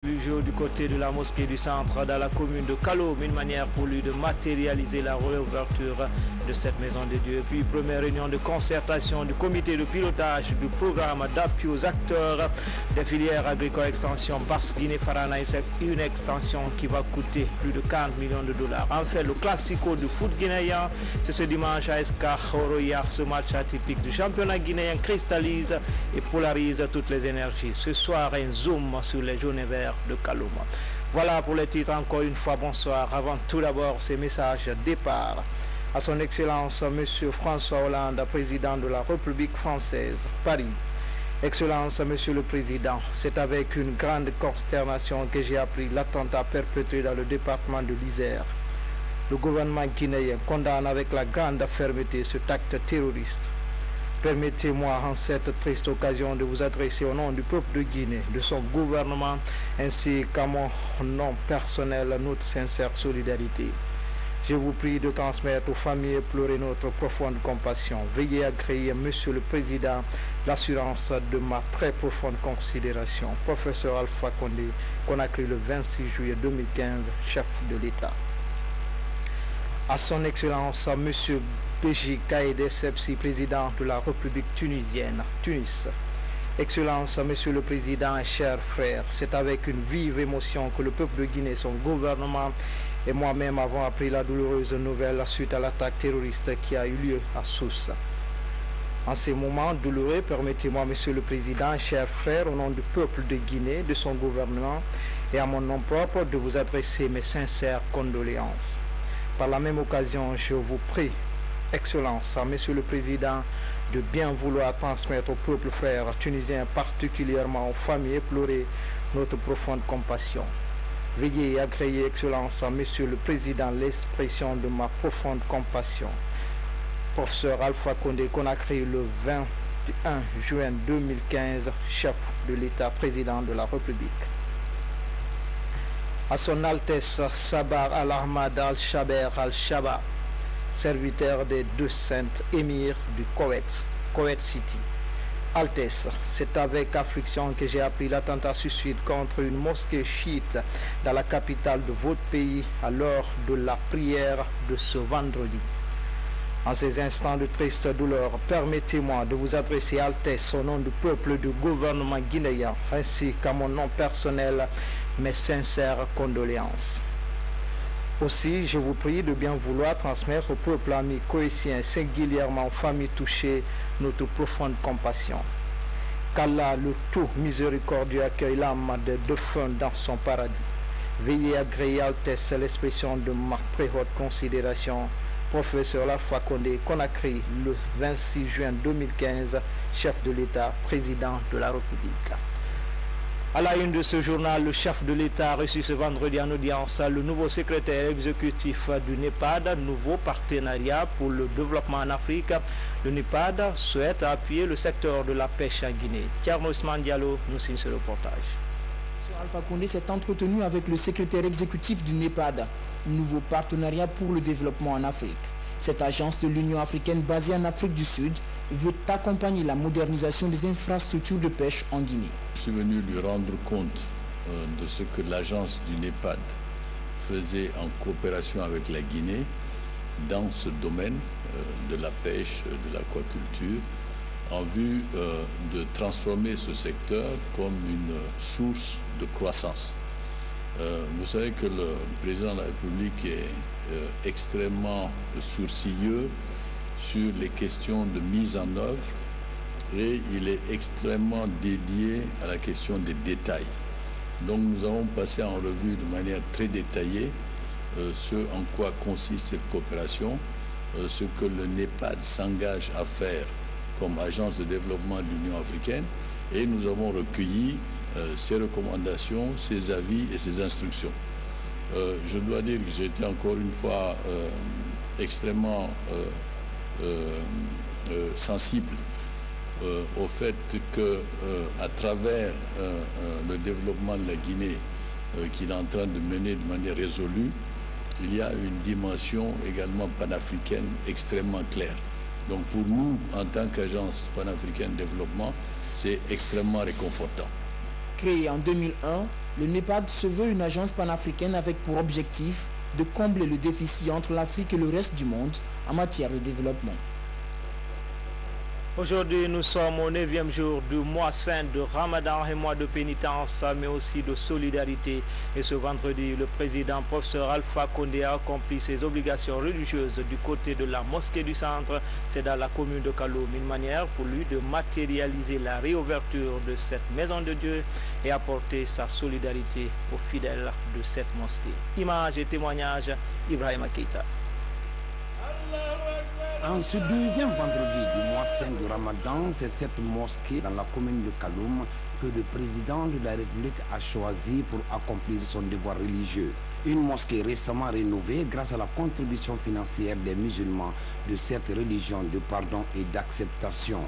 Jour du côté de la mosquée du centre dans la commune de Kaloum, une manière pour lui de matérialiser la réouverture de cette maison de Dieu. Puis première réunion de concertation du comité de pilotage du programme d'appui aux acteurs des filières agricoles extension Basse Guinée Farana, une extension qui va coûter plus de 40 millions de dollars. En fait, le classico du foot guinéen, c'est ce dimanche à Escahoroyar. Ce match atypique du championnat guinéen cristallise et polarise toutes les énergies. Ce soir, un zoom sur les jaunes et verts de Kaloum. Voilà pour les titres. Encore une fois, bonsoir. Avant tout d'abord, ces messages départ à son Excellence Monsieur François Hollande, président de la République française, Paris. Excellence Monsieur le Président, c'est avec une grande consternation que j'ai appris l'attentat perpétré dans le département de l'Isère. Le gouvernement guinéen condamne avec la grande fermeté cet acte terroriste. Permettez-moi en cette triste occasion de vous adresser au nom du peuple de Guinée, de son gouvernement, ainsi qu'à mon nom personnel notre sincère solidarité. Je vous prie de transmettre aux familles éplorées notre profonde compassion. Veuillez agréer, Monsieur le Président, l'assurance de ma très profonde considération. Professeur Alpha Condé, Conakry le 26 juillet 2015, chef de l'État. À son Excellence, Monsieur Béji Kaïd Essebsi, président de la République tunisienne, Tunis. Excellence, Monsieur le Président et chers frères, c'est avec une vive émotion que le peuple de Guinée, son gouvernement et moi-même avons appris la douloureuse nouvelle suite à l'attaque terroriste qui a eu lieu à Sousse. En ces moments douloureux, permettez-moi, Monsieur le Président et chers frères, au nom du peuple de Guinée, de son gouvernement et à mon nom propre, de vous adresser mes sincères condoléances. Par la même occasion, je vous prie, Excellence, Monsieur le Président, de bien vouloir transmettre au peuple frère tunisien, particulièrement aux familles éplorées, notre profonde compassion. Veuillez agréer, Excellence, Monsieur le Président, l'expression de ma profonde compassion. Professeur Alpha Condé, Conakry, le 21 juin 2015, chef de l'État, président de la République. À son Altesse Sabar Al-Ahmad Al-Shaber Al-Shaba, serviteur des deux saintes émirs du Koweït, Koweït City. Altesse, c'est avec affliction que j'ai appris l'attentat suicide contre une mosquée chiite dans la capitale de votre pays à l'heure de la prière de ce vendredi. En ces instants de triste douleur, permettez-moi de vous adresser, Altesse, au nom du peuple du gouvernement guinéen, ainsi qu'à mon nom personnel, mes sincères condoléances. Aussi, je vous prie de bien vouloir transmettre au peuple ami koweïtien, singulièrement aux familles touchées, notre profonde compassion. Qu'Allah, le tout miséricordieux, accueille l'âme des défunts dans son paradis. Veuillez agréer, Altesse, l'expression de ma très haute considération. Professeur Alpha Condé, Conakry, le 26 juin 2015, chef de l'État, président de la République. À la une de ce journal, le chef de l'État a reçu ce vendredi en audience le nouveau secrétaire exécutif du NEPAD, nouveau partenariat pour le développement en Afrique. Le NEPAD souhaite appuyer le secteur de la pêche en Guinée. Thierno Ousmane Diallo nous signe ce reportage. Alpha Condé s'est entretenu avec le secrétaire exécutif du NEPAD, nouveau partenariat pour le développement en Afrique. Cette agence de l'Union africaine basée en Afrique du Sud veut accompagner la modernisation des infrastructures de pêche en Guinée. Je suis venu lui rendre compte de ce que l'agence du NEPAD faisait en coopération avec la Guinée dans ce domaine de la pêche, de l'aquaculture, en vue de transformer ce secteur comme une source de croissance. Vous savez que le président de la République est extrêmement sourcilleux sur les questions de mise en œuvre et il est extrêmement dédié à la question des détails. Donc nous avons passé en revue de manière très détaillée ce en quoi consiste cette coopération, ce que le NEPAD s'engage à faire comme agence de développement de l'Union africaine, et nous avons recueilli ses recommandations, ses avis et ses instructions. Je dois dire que j'ai été encore une fois extrêmement sensible au fait que à travers le développement de la Guinée qu'il est en train de mener de manière résolue, il y a une dimension également panafricaine extrêmement claire. Donc pour nous, en tant qu'agence panafricaine de développement, c'est extrêmement réconfortant. Créée en 2001, Le NEPAD se veut une agence panafricaine avec pour objectif de combler le déficit entre l'Afrique et le reste du monde en matière de développement. Aujourd'hui, nous sommes au 9e jour du mois saint de Ramadan et mois de pénitence, mais aussi de solidarité. Et ce vendredi, le président professeur Alpha Condé a accompli ses obligations religieuses du côté de la mosquée du centre. C'est dans la commune de Kaloum, une manière pour lui de matérialiser la réouverture de cette maison de Dieu et apporter sa solidarité aux fidèles de cette mosquée. Images et témoignages, Ibrahima Keita. En ce deuxième vendredi du mois saint du Ramadan, c'est cette mosquée dans la commune de Kaloum que le président de la République a choisi pour accomplir son devoir religieux. Une mosquée récemment rénovée grâce à la contribution financière des musulmans de cette religion de pardon et d'acceptation.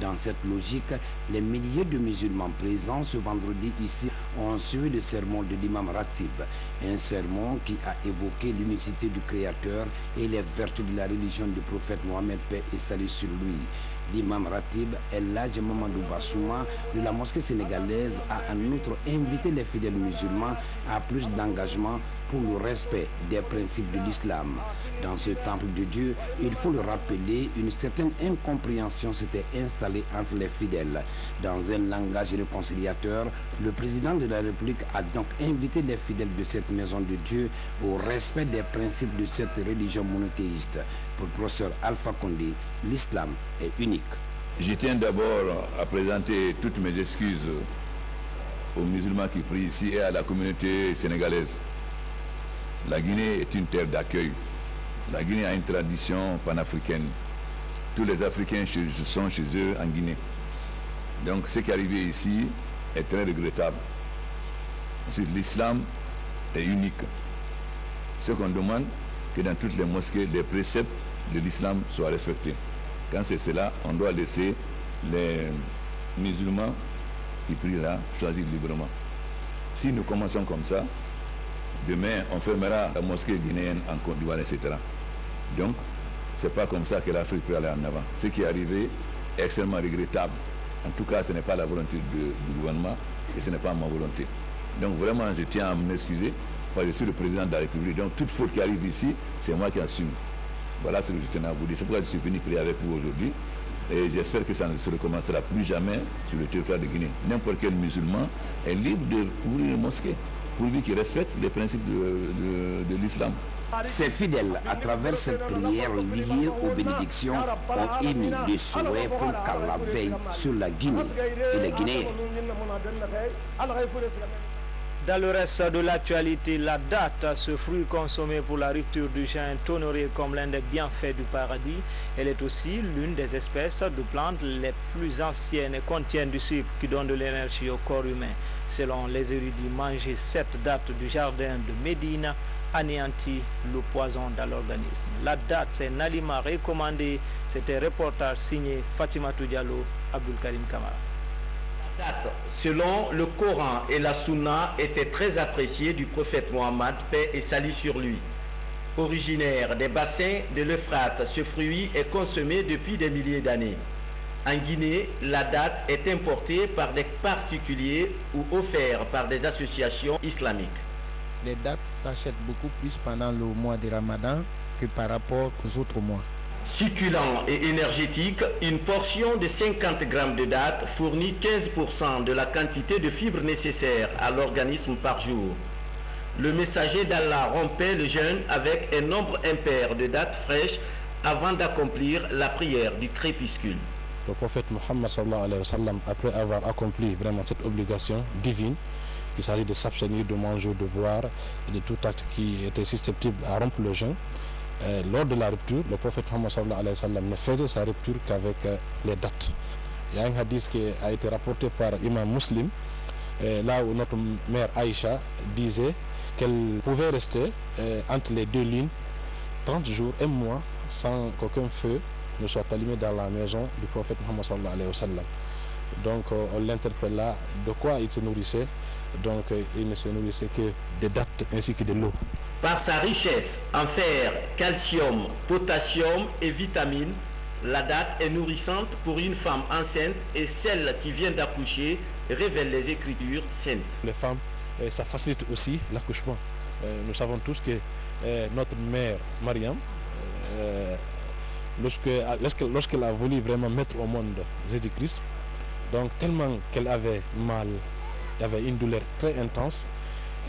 Dans cette logique, les milliers de musulmans présents ce vendredi ici ont suivi le sermon de l'imam Ratib, un sermon qui a évoqué l'unicité du Créateur et les vertus de la religion du prophète Mohammed, paix et salut sur lui. L'imam Ratib, El Hadj Mamadou Bassouma de la mosquée sénégalaise, a en outre invité les fidèles musulmans à plus d'engagement pour le respect des principes de l'islam. Dans ce temple de Dieu, il faut le rappeler, une certaine incompréhension s'était installée entre les fidèles. Dans un langage réconciliateur, le président de la République a donc invité les fidèles de cette maison de Dieu au respect des principes de cette religion monothéiste. Pour le professeur Alpha Condé, l'islam est unique. Je tiens d'abord à présenter toutes mes excuses aux musulmans qui prient ici et à la communauté sénégalaise. La Guinée est une terre d'accueil. La Guinée a une tradition panafricaine. Tous les Africains sont chez eux en Guinée. Donc ce qui est arrivé ici est très regrettable. Ensuite, l'islam est unique. Ce qu'on demande, que dans toutes les mosquées, les préceptes de l'islam soient respectés. Quand c'est cela, on doit laisser les musulmans qui prient là choisir librement. Si nous commençons comme ça, demain on fermera la mosquée guinéenne en Côte d'Ivoire, etc. Donc, c'est pas comme ça que l'Afrique peut aller en avant. Ce qui est arrivé est extrêmement regrettable. En tout cas, ce n'est pas la volonté du gouvernement et ce n'est pas ma volonté. Donc vraiment, je tiens à m'excuser parce que je suis le président de la République. Donc toute faute qui arrive ici, c'est moi qui assume. Voilà ce que je tenais à vous dire. C'est pourquoi je suis venu prier avec vous aujourd'hui. Et j'espère que ça ne se recommencera plus jamais sur le territoire de Guinée. N'importe quel musulman est libre de ouvrir une mosquée, pourvu qu'il respecte les principes de l'islam. Ces fidèles, à travers cette prière liée aux bénédictions, ont émis des souhaits pour qu'Allah veille sur la Guinée et les Guinéens. Dans le reste de l'actualité, la date, ce fruit consommé pour la rupture du jeûne est honoré comme l'un des bienfaits du paradis. Elle est aussi l'une des espèces de plantes les plus anciennes et contient du sucre qui donne de l'énergie au corps humain. Selon les érudits, manger cette date du jardin de Médine anéantit le poison dans l'organisme. La date est un aliment recommandé. C'était un reportage signé Fatimatou Diallo, Abdul Karim Kamara. La date, selon le Coran et la Sunna, était très appréciée du prophète Mohammed, paix et salut sur lui. Originaire des bassins de l'Euphrate, ce fruit est consommé depuis des milliers d'années. En Guinée, la date est importée par des particuliers ou offerte par des associations islamiques. Les dates s'achètent beaucoup plus pendant le mois de Ramadan que par rapport aux autres mois. Succulent et énergétique, une portion de 50 grammes de dattes fournit 15% de la quantité de fibres nécessaires à l'organisme par jour. Le messager d'Allah rompait le jeûne avec un nombre impair de dattes fraîches avant d'accomplir la prière du crépuscule. Le prophète Mohammed sallallahu alayhi wa sallam, après avoir accompli vraiment cette obligation divine, il s'agit de s'abstenir de manger, de boire et de tout acte qui était susceptible à rompre le jeûne. Lors de la rupture, le prophète Mohammed sallallahu alayhi wa sallam ne faisait sa rupture qu'avec les dates. Il y a un hadith qui a été rapporté par Imam Muslim, là où notre mère Aïcha disait qu'elle pouvait rester entre les deux lignes 30 jours, un mois, sans qu'aucun feu ne soit allumé dans la maison du prophète Mohammed sallallahu alayhi wa sallam. Donc on l'interpelle là, de quoi il se nourrissait? Donc il ne se nourrissait que des dattes ainsi que de l'eau. Par sa richesse en fer, calcium, potassium et vitamines, la date est nourrissante pour une femme enceinte et celle qui vient d'accoucher, révèlent les Écritures saintes. Les femmes ça facilite aussi l'accouchement. Nous savons tous que notre mère, Mariam, lorsqu'elle a voulu vraiment mettre au monde Jésus-Christ, donc tellement qu'elle avait mal, il y avait une douleur très intense,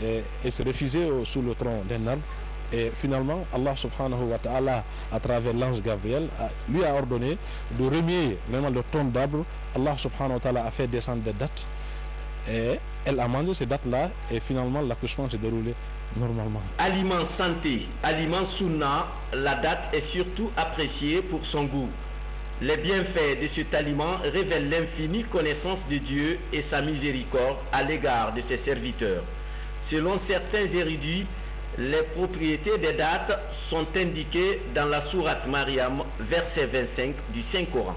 et elle se refusait sous le tronc d'un arbre. Et finalement, Allah subhanahu wa ta'ala, à travers l'ange Gabriel, lui a ordonné de remuer vraiment le tronc d'arbre. Allah subhanahu wa ta'ala a fait descendre des dattes. Et elle a mangé ces dates-là et finalement l'accouchement s'est déroulé normalement. Aliment santé, aliment sunna, la date est surtout appréciée pour son goût. Les bienfaits de cet aliment révèlent l'infinie connaissance de Dieu et sa miséricorde à l'égard de ses serviteurs. Selon certains érudits, les propriétés des dates sont indiquées dans la sourate Mariam, verset 25 du Saint-Coran.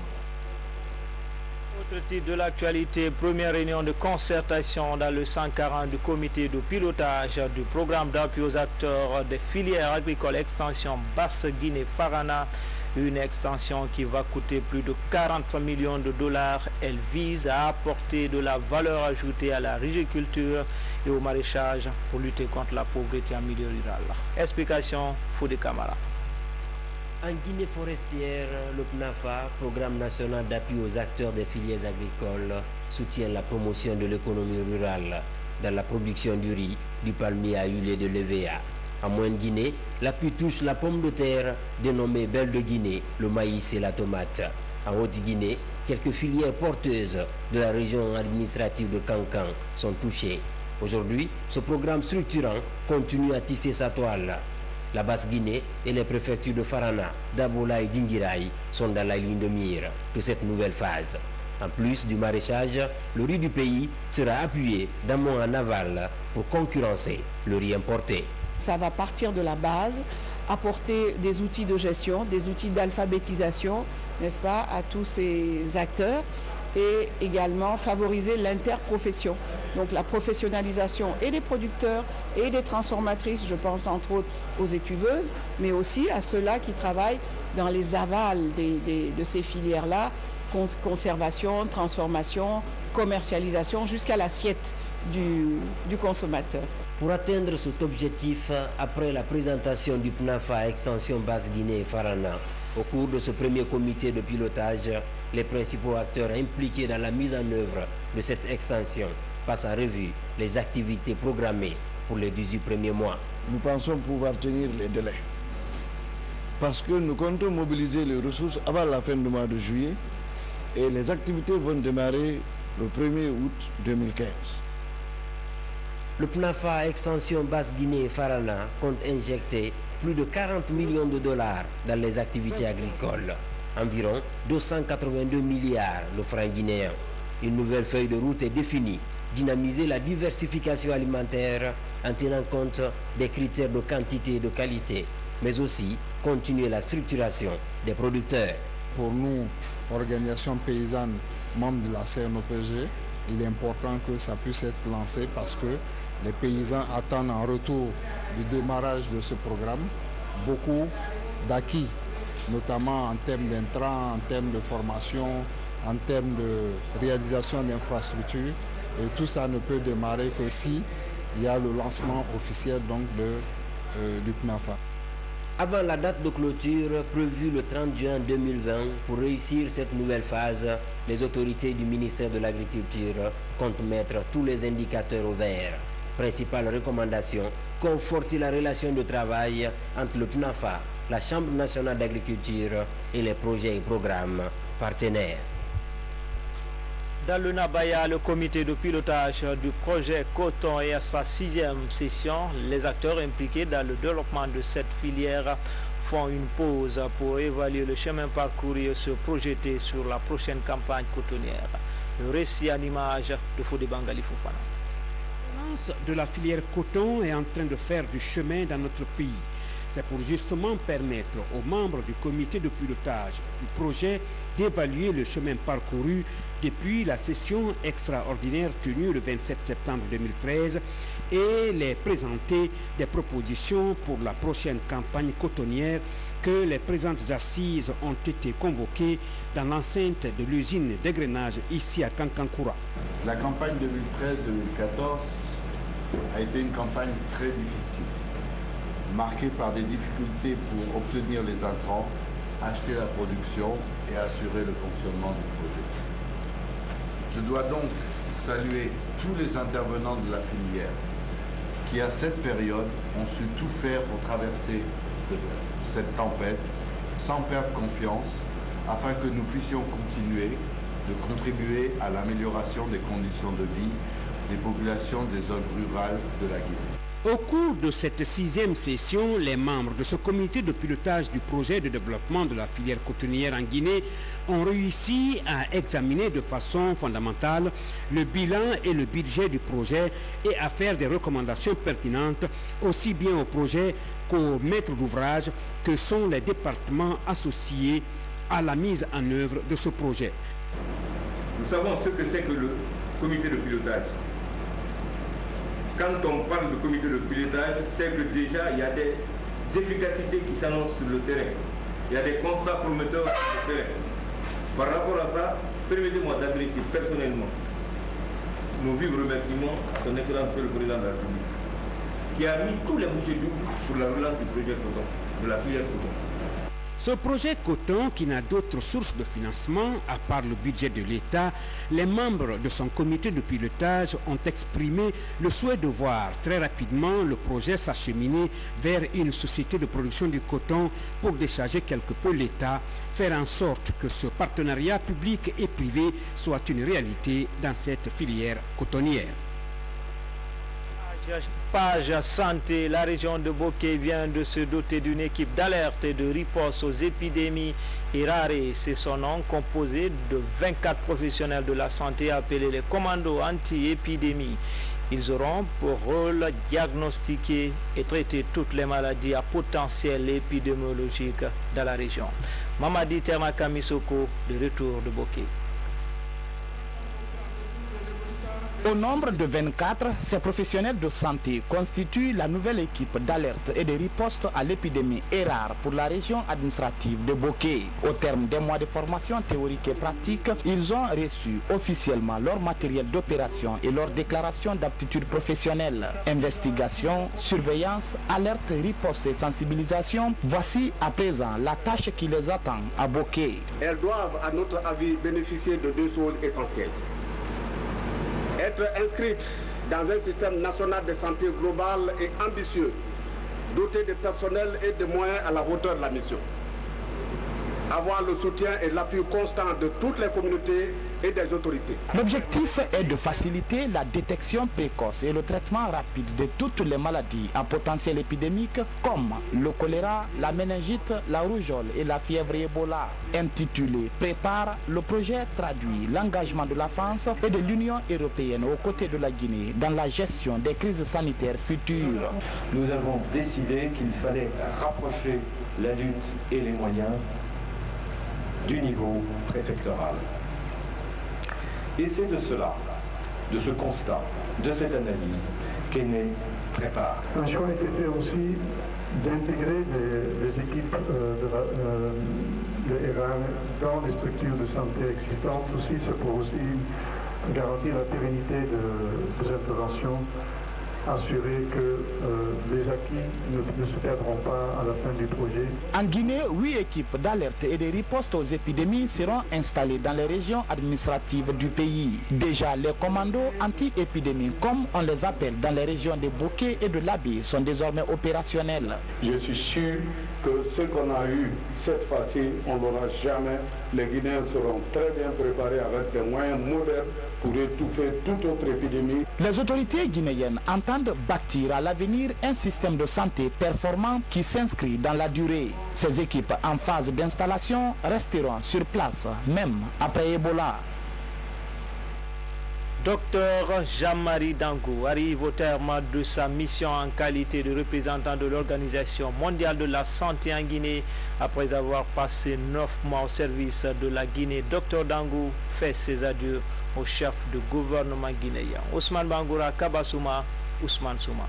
Autre titre de l'actualité, première réunion de concertation dans le 140 du comité de pilotage du programme d'appui aux acteurs des filières agricoles extension Basse-Guinée-Farana. Une extension qui va coûter plus de 40 millions de dollars. Elle vise à apporter de la valeur ajoutée à la riziculture et au maraîchage pour lutter contre la pauvreté en milieu rural. Explication, Fodé Camara. En Guinée forestière, le PNAFA, Programme national d'appui aux acteurs des filières agricoles, soutient la promotion de l'économie rurale dans la production du riz, du palmier à huile et de l'EVA. En Moyenne-Guinée, l'appui touche la pomme de terre, dénommée Belle de Guinée, le maïs et la tomate. En Haute-Guinée, quelques filières porteuses de la région administrative de Kankan sont touchées. Aujourd'hui, ce programme structurant continue à tisser sa toile. La Basse-Guinée et les préfectures de Farana, d'Abola et d'Ingiraï sont dans la ligne de mire de cette nouvelle phase. En plus du maraîchage, le riz du pays sera appuyé d'amont en aval pour concurrencer le riz importé. Ça va partir de la base, apporter des outils de gestion, des outils d'alphabétisation, n'est-ce pas, à tous ces acteurs et également favoriser l'interprofession. Donc la professionnalisation et des producteurs et des transformatrices, je pense entre autres aux écuveuses, mais aussi à ceux-là qui travaillent dans les avals de ces filières-là, conservation, transformation, commercialisation, jusqu'à l'assiette du consommateur. Pour atteindre cet objectif, après la présentation du PNAFA Extension Basse-Guinée et Farana, au cours de ce premier comité de pilotage, les principaux acteurs impliqués dans la mise en œuvre de cette extension passent en revue les activités programmées pour les 18 premiers mois. Nous pensons pouvoir tenir les délais parce que nous comptons mobiliser les ressources avant la fin du mois de juillet et les activités vont démarrer le 1er août 2015. Le PNAFA Extension Basse-Guinée et Farana compte injecter plus de 40 millions de dollars dans les activités agricoles, environ 282 milliards de francs guinéens. Une nouvelle feuille de route est définie, dynamiser la diversification alimentaire en tenant compte des critères de quantité et de qualité, mais aussi continuer la structuration des producteurs. Pour nous, organisation paysanne, membre de la CNOPG, il est important que ça puisse être lancé parce que les paysans attendent en retour du démarrage de ce programme beaucoup d'acquis, notamment en termes d'intrants, en termes de formation, en termes de réalisation d'infrastructures. Et tout ça ne peut démarrer que si il y a le lancement officiel donc du PNAFA. Avant la date de clôture prévue le 30 juin 2020, pour réussir cette nouvelle phase, les autorités du ministère de l'Agriculture comptent mettre tous les indicateurs au vert. Principale recommandation, conforter la relation de travail entre le PNAFA, la Chambre nationale d'agriculture et les projets et programmes partenaires. Dans le Nabaya, le comité de pilotage du projet Coton est à sa 6e session. Les acteurs impliqués dans le développement de cette filière font une pause pour évaluer le chemin parcouru et se projeter sur la prochaine campagne cotonnière. Le récit en image de Fodé Bangali Fofana. De la filière coton est en train de faire du chemin dans notre pays. C'est pour justement permettre aux membres du comité de pilotage du projet d'évaluer le chemin parcouru depuis la session extraordinaire tenue le 27 septembre 2013 et les présenter des propositions pour la prochaine campagne cotonnière que les présentes assises ont été convoquées dans l'enceinte de l'usine d'égrenage ici à Kankankura. La campagne 2013-2014 a été une campagne très difficile, marquée par des difficultés pour obtenir les intrants, acheter la production et assurer le fonctionnement du projet. Je dois donc saluer tous les intervenants de la filière qui, à cette période, ont su tout faire pour traverser cette tempête sans perdre confiance, afin que nous puissions continuer de contribuer à l'amélioration des conditions de vie des populations des zones rurales de la Guinée. Au cours de cette 6e session, les membres de ce comité de pilotage du projet de développement de la filière cotonnière en Guinée ont réussi à examiner de façon fondamentale le bilan et le budget du projet et à faire des recommandations pertinentes aussi bien au projet qu'aux maîtres d'ouvrage que sont les départements associés à la mise en œuvre de ce projet. Nous savons ce que c'est que le comité de pilotage. Quand on parle de comité de pilotage, c'est que déjà il y a des efficacités qui s'annoncent sur le terrain. Il y a des constats prometteurs sur le terrain. Par rapport à ça, permettez-moi d'adresser personnellement nos vifs remerciements à son Excellence le Président de la République, qui a mis tous les bouchées doubles pour la relance du projet coton, de la filière coton. Ce projet coton, qui n'a d'autres sources de financement à part le budget de l'État, les membres de son comité de pilotage ont exprimé le souhait de voir très rapidement le projet s'acheminer vers une société de production du coton pour décharger quelque peu l'État, faire en sorte que ce partenariat public et privé soit une réalité dans cette filière cotonnière. Page santé, la région de Bokeh vient de se doter d'une équipe d'alerte et de riposte aux épidémies Irare. C'est son nom, composé de 24 professionnels de la santé appelés les commandos anti-épidémie. Ils auront pour rôle diagnostiquer et traiter toutes les maladies à potentiel épidémiologique dans la région. Mamadi Termakamisoko, de retour de Bokeh. Au nombre de 24, ces professionnels de santé constituent la nouvelle équipe d'alerte et de riposte à l'épidémie ERAR pour la région administrative de Bokeh. Au terme des mois de formation théorique et pratique, ils ont reçu officiellement leur matériel d'opération et leur déclaration d'aptitude professionnelle. Investigation, surveillance, alerte, riposte et sensibilisation, voici à présent la tâche qui les attend à Bokeh. Elles doivent, à notre avis, bénéficier de deux choses essentielles. Être inscrite dans un système national de santé global et ambitieux, doté de personnel et de moyens à la hauteur de la mission. Avoir le soutien et l'appui constant de toutes les communautés et des autorités. L'objectif est de faciliter la détection précoce et le traitement rapide de toutes les maladies à potentiel épidémique comme le choléra, la méningite, la rougeole et la fièvre Ebola. Intitulé « Prépare », le projet traduit l'engagement de la France et de l'Union européenne aux côtés de la Guinée dans la gestion des crises sanitaires futures. Nous avons décidé qu'il fallait rapprocher la lutte et les moyens du niveau préfectoral. Et c'est de cela, de ce constat, de cette analyse qu'est né Prépare. Un choix a été fait aussi d'intégrer les équipes de ERAR dans les structures de santé existantes aussi, c'est pour aussi garantir la pérennité des interventions, assurer que les acquis ne se perdront pas à la fin du projet. En Guinée, 8 équipes d'alerte et de riposte aux épidémies seront installées dans les régions administratives du pays. Déjà, les commandos anti-épidémie, comme on les appelle dans les régions de Bokeh et de Labé, sont désormais opérationnels. Je suis sûr que ce qu'on a eu cette fois-ci, on ne l'aura jamais. Les Guinéens seront très bien préparés avec des moyens modernes pour étouffer toute autre épidémie. Les autorités guinéennes entendent bâtir à l'avenir un système de santé performant qui s'inscrit dans la durée. Ces équipes en phase d'installation resteront sur place, même après Ebola. Docteur Jean-Marie Dango arrive au terme de sa mission en qualité de représentant de l'Organisation mondiale de la santé en Guinée. Après avoir passé 9 mois au service de la Guinée, Docteur Dango fait ses adieux au chef de gouvernement guinéen. Ousmane Bangoura, Kabasouma, Ousmane Souma.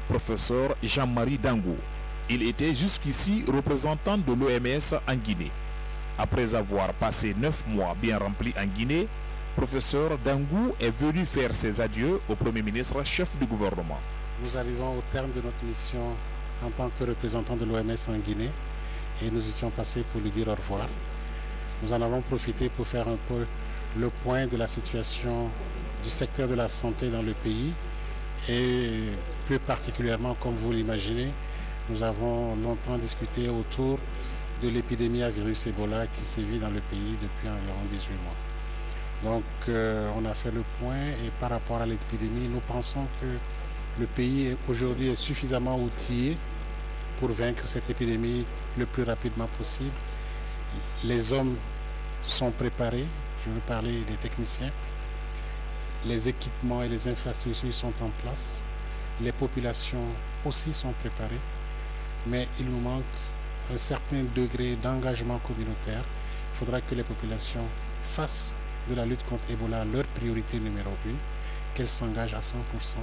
Professeur Jean-Marie Dango, il était jusqu'ici représentant de l'OMS en Guinée. Après avoir passé 9 mois bien remplis en Guinée, professeur Dangou est venu faire ses adieux au Premier ministre, chef du gouvernement. Nous arrivons au terme de notre mission en tant que représentant de l'OMS en Guinée et nous étions passés pour lui dire au revoir. Nous en avons profité pour faire un peu le point de la situation du secteur de la santé dans le pays et plus particulièrement, comme vous l'imaginez, nous avons longtemps discuté autour de l'épidémie à virus Ebola qui sévit dans le pays depuis environ 18 mois. Donc on a fait le point et par rapport à l'épidémie, nous pensons que le pays aujourd'hui est suffisamment outillé pour vaincre cette épidémie le plus rapidement possible. Les hommes sont préparés, je veux parler des techniciens. Les équipements et les infrastructures sont en place. Les populations aussi sont préparées. Mais il nous manque un certain degré d'engagement communautaire. Il faudra que les populations fassent de la lutte contre Ebola leur priorité numéro 1, qu'elles s'engagent à 100%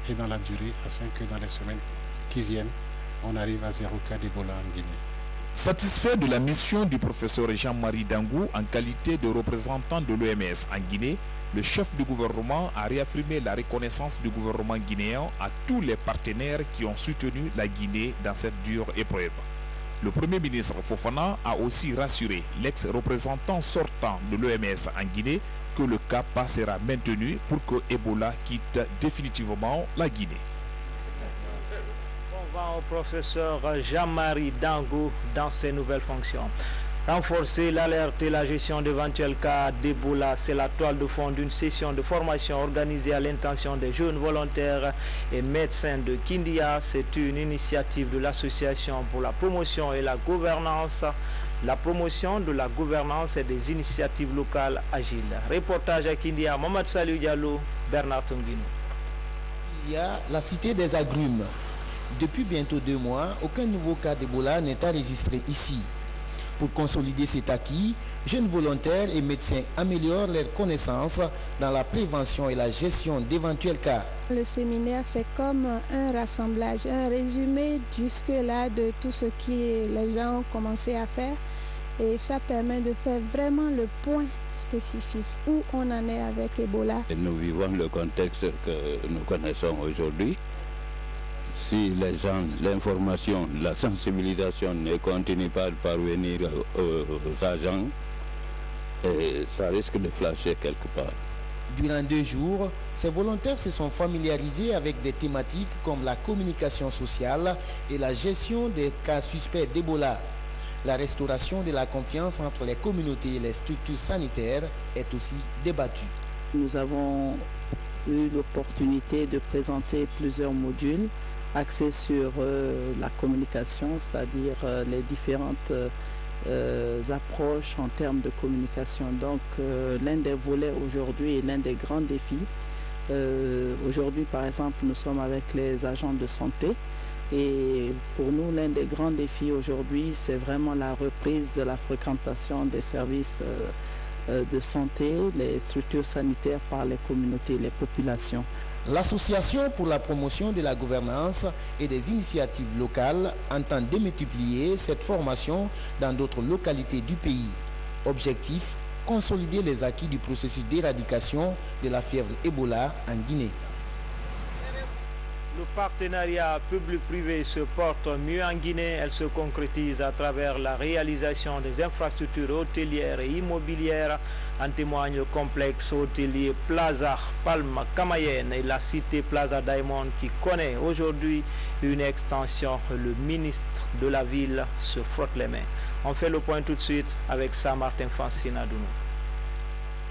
et dans la durée afin que dans les semaines qui viennent, on arrive à 0 cas d'Ebola en Guinée. Satisfait de la mission du professeur Jean-Marie Dangou en qualité de représentant de l'OMS en Guinée, le chef du gouvernement a réaffirmé la reconnaissance du gouvernement guinéen à tous les partenaires qui ont soutenu la Guinée dans cette dure épreuve. Le Premier ministre Fofana a aussi rassuré l'ex-représentant sortant de l'OMS en Guinée que le cap sera maintenu pour que Ebola quitte définitivement la Guinée. On va au professeur Jean-Marie Dangou dans ses nouvelles fonctions. Renforcer l'alerte et la gestion d'éventuels cas d'Ebola, c'est la toile de fond d'une session de formation organisée à l'intention des jeunes volontaires et médecins de Kindia. C'est une initiative de l'association pour la promotion et la gouvernance. La promotion de la gouvernance et des initiatives locales agiles. Reportage à Kindia, Mohamed Salou Diallo, Bernard Tongino. Il y a la cité des agrumes. Depuis bientôt 2 mois, aucun nouveau cas d'Ebola n'est enregistré ici. Pour consolider cet acquis, jeunes volontaires et médecins améliorent leurs connaissances dans la prévention et la gestion d'éventuels cas. Le séminaire, c'est comme un rassemblage, un résumé jusque-là de tout ce que les gens ont commencé à faire. Et ça permet de faire vraiment le point spécifique, où on en est avec Ebola. Et nous vivons le contexte que nous connaissons aujourd'hui. Si les gens, l'information, la sensibilisation ne continue pas de parvenir aux agents, ça risque de flasher quelque part. Durant 2 jours, ces volontaires se sont familiarisés avec des thématiques comme la communication sociale et la gestion des cas suspects d'Ebola. La restauration de la confiance entre les communautés et les structures sanitaires est aussi débattue. Nous avons eu l'opportunité de présenter plusieurs modules axés sur la communication, c'est-à-dire les différentes approches en termes de communication. Donc l'un des volets aujourd'hui et l'un des grands défis. Aujourd'hui, par exemple, nous sommes avec les agents de santé et pour nous, l'un des grands défis aujourd'hui, c'est vraiment la reprise de la fréquentation des services de santé, les structures sanitaires par les communautés, les populations. L'Association pour la promotion de la gouvernance et des initiatives locales entend démultiplier cette formation dans d'autres localités du pays. Objectif, consolider les acquis du processus d'éradication de la fièvre Ebola en Guinée. Le partenariat public-privé se porte mieux en Guinée. Elle se concrétise à travers la réalisation des infrastructures hôtelières et immobilières. En témoigne le complexe hôtelier Plaza Palma Camayen et la cité Plaza Diamond qui connaît aujourd'hui une extension. Le ministre de la ville se frotte les mains. On fait le point tout de suite avec Saint-Martin Francine Adounou.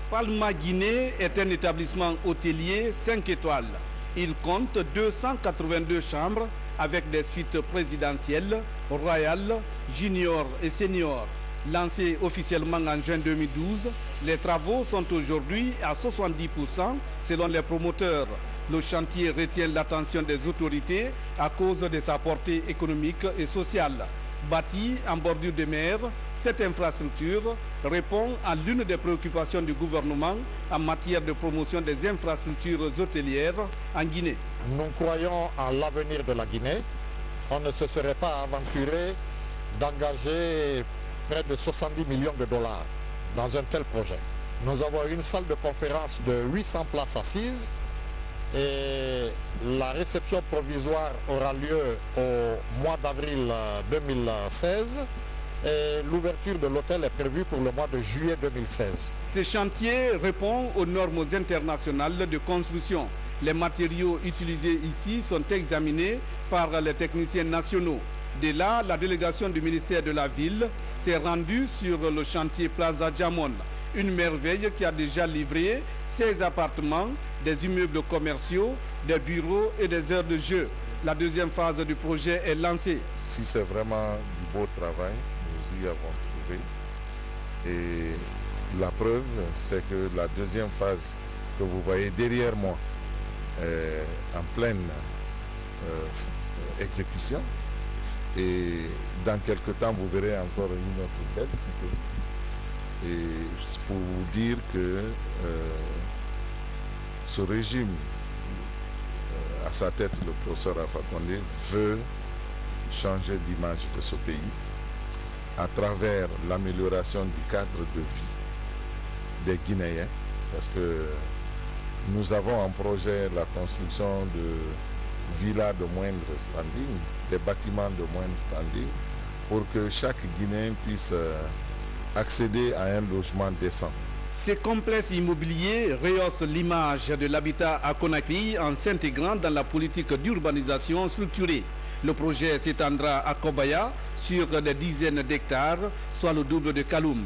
Palma Guinée est un établissement hôtelier 5 étoiles. Il compte 282 chambres avec des suites présidentielles, royales, junior et senior. Lancé officiellement en juin 2012, les travaux sont aujourd'hui à 70% selon les promoteurs. Le chantier retient l'attention des autorités à cause de sa portée économique et sociale. Bâtie en bordure de mer, cette infrastructure répond à l'une des préoccupations du gouvernement en matière de promotion des infrastructures hôtelières en Guinée. Nous croyons en l'avenir de la Guinée. On ne se serait pas aventuré d'engager près de 70 millions de dollars dans un tel projet. Nous avons une salle de conférence de 800 places assises et la réception provisoire aura lieu au mois d'avril 2016 et l'ouverture de l'hôtel est prévue pour le mois de juillet 2016. Ce chantier répond aux normes internationales de construction. Les matériaux utilisés ici sont examinés par les techniciens nationaux. Dès là, la délégation du ministère de la Ville s'est rendue sur le chantier Plaza Jamon, une merveille qui a déjà livré 16 appartements, des immeubles commerciaux, des bureaux et des heures de jeu. La deuxième phase du projet est lancée. Si c'est vraiment du beau travail, nous y avons trouvé. Et la preuve, c'est que la deuxième phase que vous voyez derrière moi est en pleine exécution. Et dans quelques temps, vous verrez encore une autre belle cité. Et c'est pour vous dire que ce régime, à sa tête le professeur Alpha Condé, veut changer l'image de ce pays à travers l'amélioration du cadre de vie des Guinéens, parce que nous avons en projet la construction de villas de moindre standing, des bâtiments de moindre standing, pour que chaque Guinéen puisse accéder à un logement décent. Ces complexes immobiliers rehaussent l'image de l'habitat à Conakry en s'intégrant dans la politique d'urbanisation structurée. Le projet s'étendra à Kobaya sur des dizaines d'hectares, soit le double de Kaloum.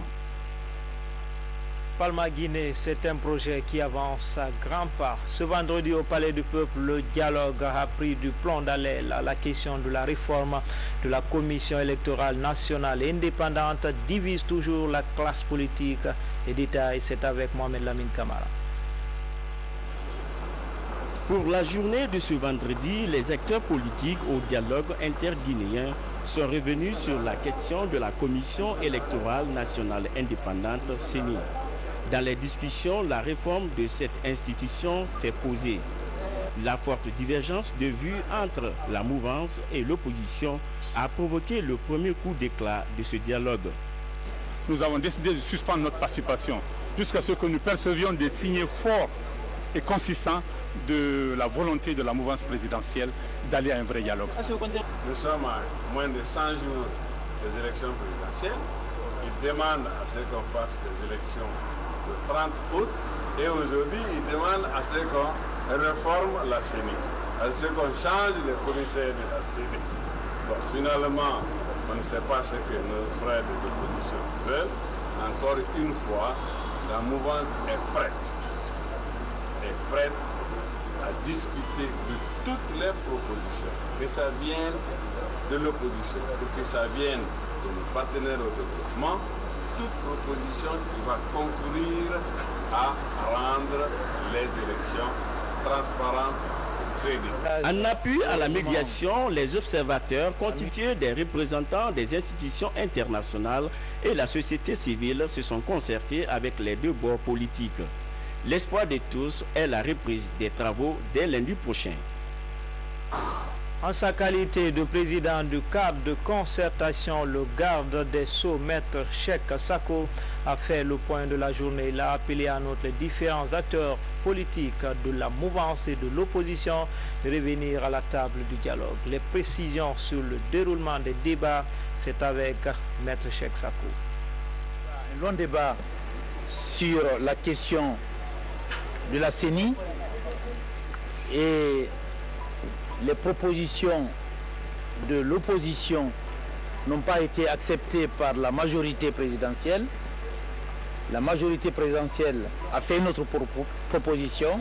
Palma Guinée, c'est un projet qui avance à grands pas. Ce vendredi au Palais du Peuple, le dialogue a pris du plomb dans l'aile. La question de la réforme de la Commission électorale nationale indépendante divise toujours la classe politique. Les détails, c'est avec Mohamed Lamine Kamara. Pour la journée de ce vendredi, les acteurs politiques au dialogue interguinéen sont revenus sur la question de la Commission électorale nationale indépendante CENI. Dans les discussions, la réforme de cette institution s'est posée. La forte divergence de vues entre la mouvance et l'opposition a provoqué le premier coup d'éclat de ce dialogue. Nous avons décidé de suspendre notre participation jusqu'à ce que nous percevions des signes forts et consistants de la volonté de la mouvance présidentielle d'aller à un vrai dialogue. Nous sommes à moins de 100 jours des élections présidentielles. Ils demandent à ce qu'on fasse des élections le 30 août et aujourd'hui ils demandent à ce qu'on réforme la CENI, à ce qu'on change les commissaires de la CENI. Bon, finalement, on ne sait pas ce que nos frères de l'opposition veulent. Encore une fois, la mouvance est prête à discuter de toutes les propositions, que ça vienne de l'opposition, que ça vienne de nos partenaires au développement, toute proposition qui va concourir à rendre les élections transparentes et crédibles. En appui à la médiation, les observateurs constitués des représentants des institutions internationales et la société civile se sont concertés avec les deux bords politiques. L'espoir de tous est la reprise des travaux dès lundi prochain. En sa qualité de président du cadre de concertation, le garde des Sceaux, Maître Cheikh Sako, a fait le point de la journée. Il a appelé à notre différents acteurs politiques de la mouvance et de l'opposition de revenir à la table du dialogue. Les précisions sur le déroulement des débats, c'est avec Maître Cheikh Sako. Un long débat sur la question de la CENI et les propositions de l'opposition n'ont pas été acceptées par la majorité présidentielle. La majorité présidentielle a fait une autre proposition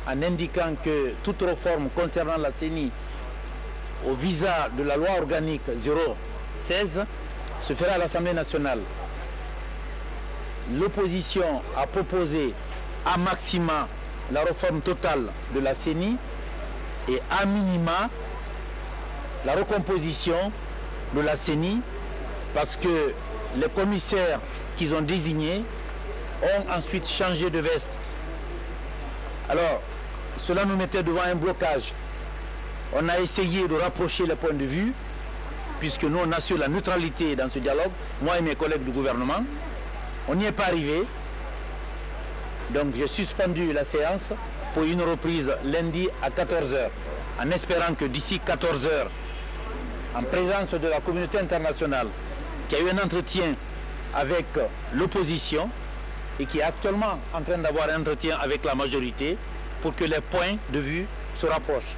en indiquant que toute réforme concernant la CENI au visa de la loi organique 016 se fera à l'Assemblée nationale. L'opposition a proposé à maxima la réforme totale de la CENI et à minima la recomposition de la CENI parce que les commissaires qu'ils ont désignés ont ensuite changé de veste. Alors, cela nous mettait devant un blocage. On a essayé de rapprocher les points de vue puisque nous on assure la neutralité dans ce dialogue, moi et mes collègues du gouvernement. On n'y est pas arrivé. Donc j'ai suspendu la séance pour une reprise lundi à 14 h, en espérant que d'ici 14 h, en présence de la communauté internationale, qui a eu un entretien avec l'opposition et qui est actuellement en train d'avoir un entretien avec la majorité, pour que les points de vue se rapprochent.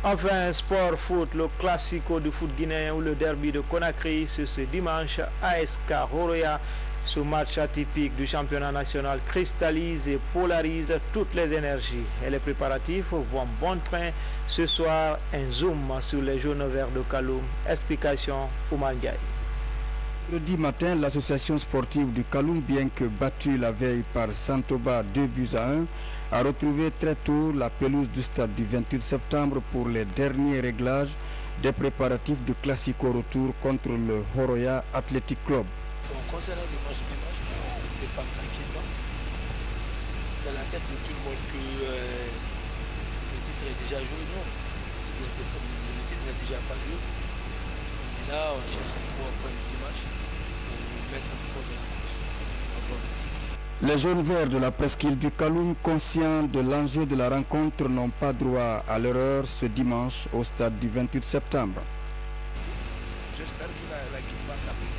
Enfin, sport foot, le classico du foot guinéen ou le derby de Conakry ce dimanche, ASK Horoya. Ce match atypique du championnat national cristallise et polarise toutes les énergies. Et les préparatifs vont bon train. Ce soir, un zoom sur les jaunes verts de Kaloum. Explication Oumar Ndiaye. Jeudi matin, l'association sportive du Kaloum, bien que battue la veille par Santoba 2-1, a retrouvé très tôt la pelouse du stade du 28 septembre pour les derniers réglages des préparatifs du classico retour contre le Horoya Athletic Club. Concernant le match dimanche, on ne peut pas tranquillement. Dans la tête de tout le monde que le titre est déjà joué, non. Le titre n'est déjà pas joué. Et là, on cherche 3 points du match pour mettre un peu de la course. Les jaunes verts de la presqu'île du Kaloum, conscients de l'enjeu de la rencontre, n'ont pas droit à l'erreur ce dimanche au stade du 28 septembre. J'espère que l'équipe va s'appliquer.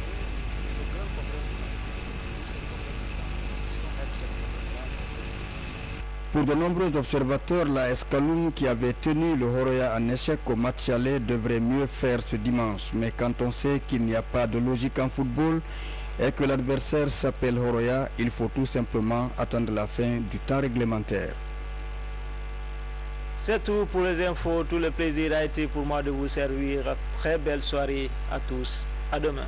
Pour de nombreux observateurs, la AS Kaloum, qui avait tenu le Horoya en échec au match aller, devrait mieux faire ce dimanche. Mais quand on sait qu'il n'y a pas de logique en football et que l'adversaire s'appelle Horoya, il faut tout simplement attendre la fin du temps réglementaire. C'est tout pour les infos. Tout le plaisir a été pour moi de vous servir. Très belle soirée à tous. À demain.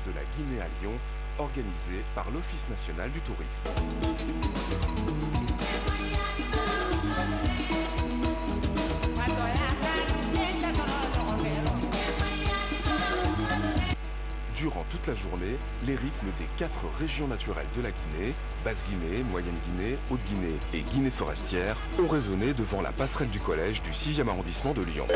De la Guinée à Lyon, organisé par l'Office national du tourisme. Durant toute la journée, les rythmes des 4 régions naturelles de la Guinée, Basse-Guinée, Moyenne-Guinée, Haute-Guinée et Guinée forestière, ont résonné devant la passerelle du collège du 6e arrondissement de Lyon.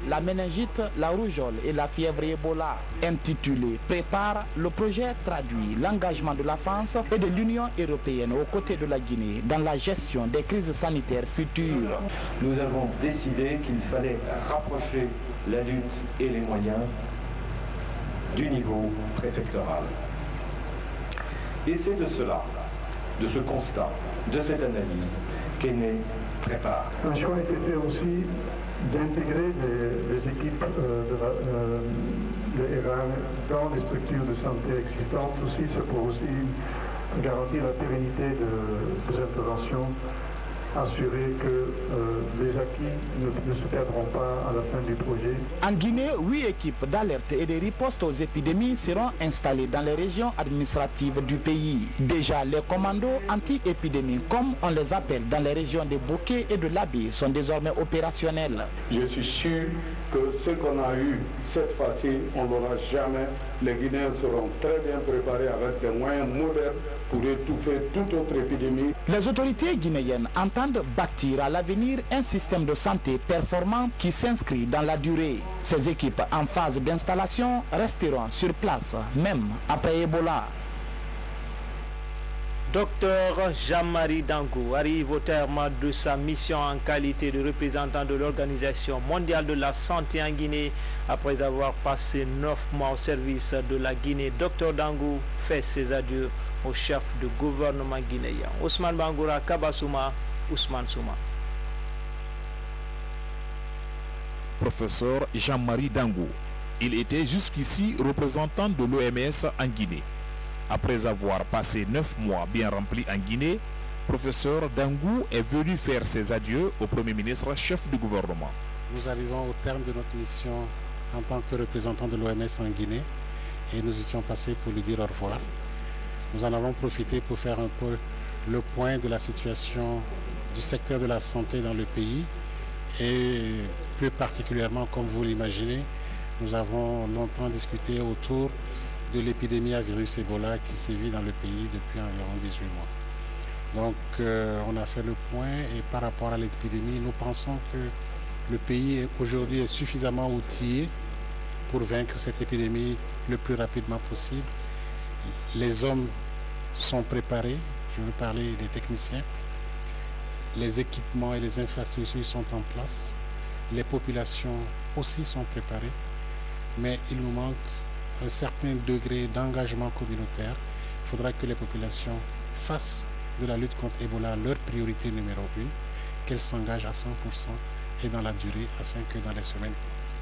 La méningite, la rougeole et la fièvre Ebola, intitulé « Prépare », le projet traduit l'engagement de la France et de l'Union européenne aux côtés de la Guinée dans la gestion des crises sanitaires futures. Nous avons décidé qu'il fallait rapprocher la lutte et les moyens du niveau préfectoral. Et c'est de cela, de ce constat, de cette analyse qu'est né Prépare. Un choix a été fait aussi d'intégrer les équipes de ERAN dans les structures de santé existantes aussi, c'est pour aussi garantir la pérennité des interventions assurer que les acquis ne se perdront pas à la fin du projet. En Guinée, 8 équipes d'alerte et de riposte aux épidémies seront installées dans les régions administratives du pays. Déjà, les commandos anti-épidémie, comme on les appelle dans les régions de Boké et de Labé, sont désormais opérationnels. Je suis sûr que ce qu'on a eu cette fois-ci, on ne l'aura jamais. Les Guinéens seront très bien préparés avec des moyens modernes pour étouffer toute autre épidémie. Les autorités guinéennes entendent bâtir à l'avenir un système de santé performant qui s'inscrit dans la durée. Ces équipes en phase d'installation resteront sur place, même après Ebola. Docteur Jean-Marie Dangou arrive au terme de sa mission en qualité de représentant de l'Organisation mondiale de la santé en Guinée. Après avoir passé 9 mois au service de la Guinée, Docteur Dangou fait ses adieux au chef du gouvernement guinéen. Ousmane Bangoura, Kabasouma, Ousmane Souma. Professeur Jean-Marie Dangou. Il était jusqu'ici représentant de l'OMS en Guinée. Après avoir passé 9 mois bien remplis en Guinée, professeur Dangou est venu faire ses adieux au Premier ministre chef du gouvernement. Nous arrivons au terme de notre mission en tant que représentant de l'OMS en Guinée et nous étions passés pour lui dire au revoir. Nous en avons profité pour faire un peu le point de la situation du secteur de la santé dans le pays et plus particulièrement, comme vous l'imaginez, nous avons longtemps discuté autour de l'épidémie à virus Ebola qui sévit dans le pays depuis environ 18 mois. Donc on a fait le point et par rapport à l'épidémie, nous pensons que le pays aujourd'hui est suffisamment outillé pour vaincre cette épidémie le plus rapidement possible. Les hommes sont préparés, je veux parler des techniciens, les équipements et les infrastructures sont en place, les populations aussi sont préparées, mais il nous manque un certain degré d'engagement communautaire. Il faudra que les populations fassent de la lutte contre Ebola leur priorité numéro 1, qu'elles s'engagent à 100% et dans la durée afin que dans les semaines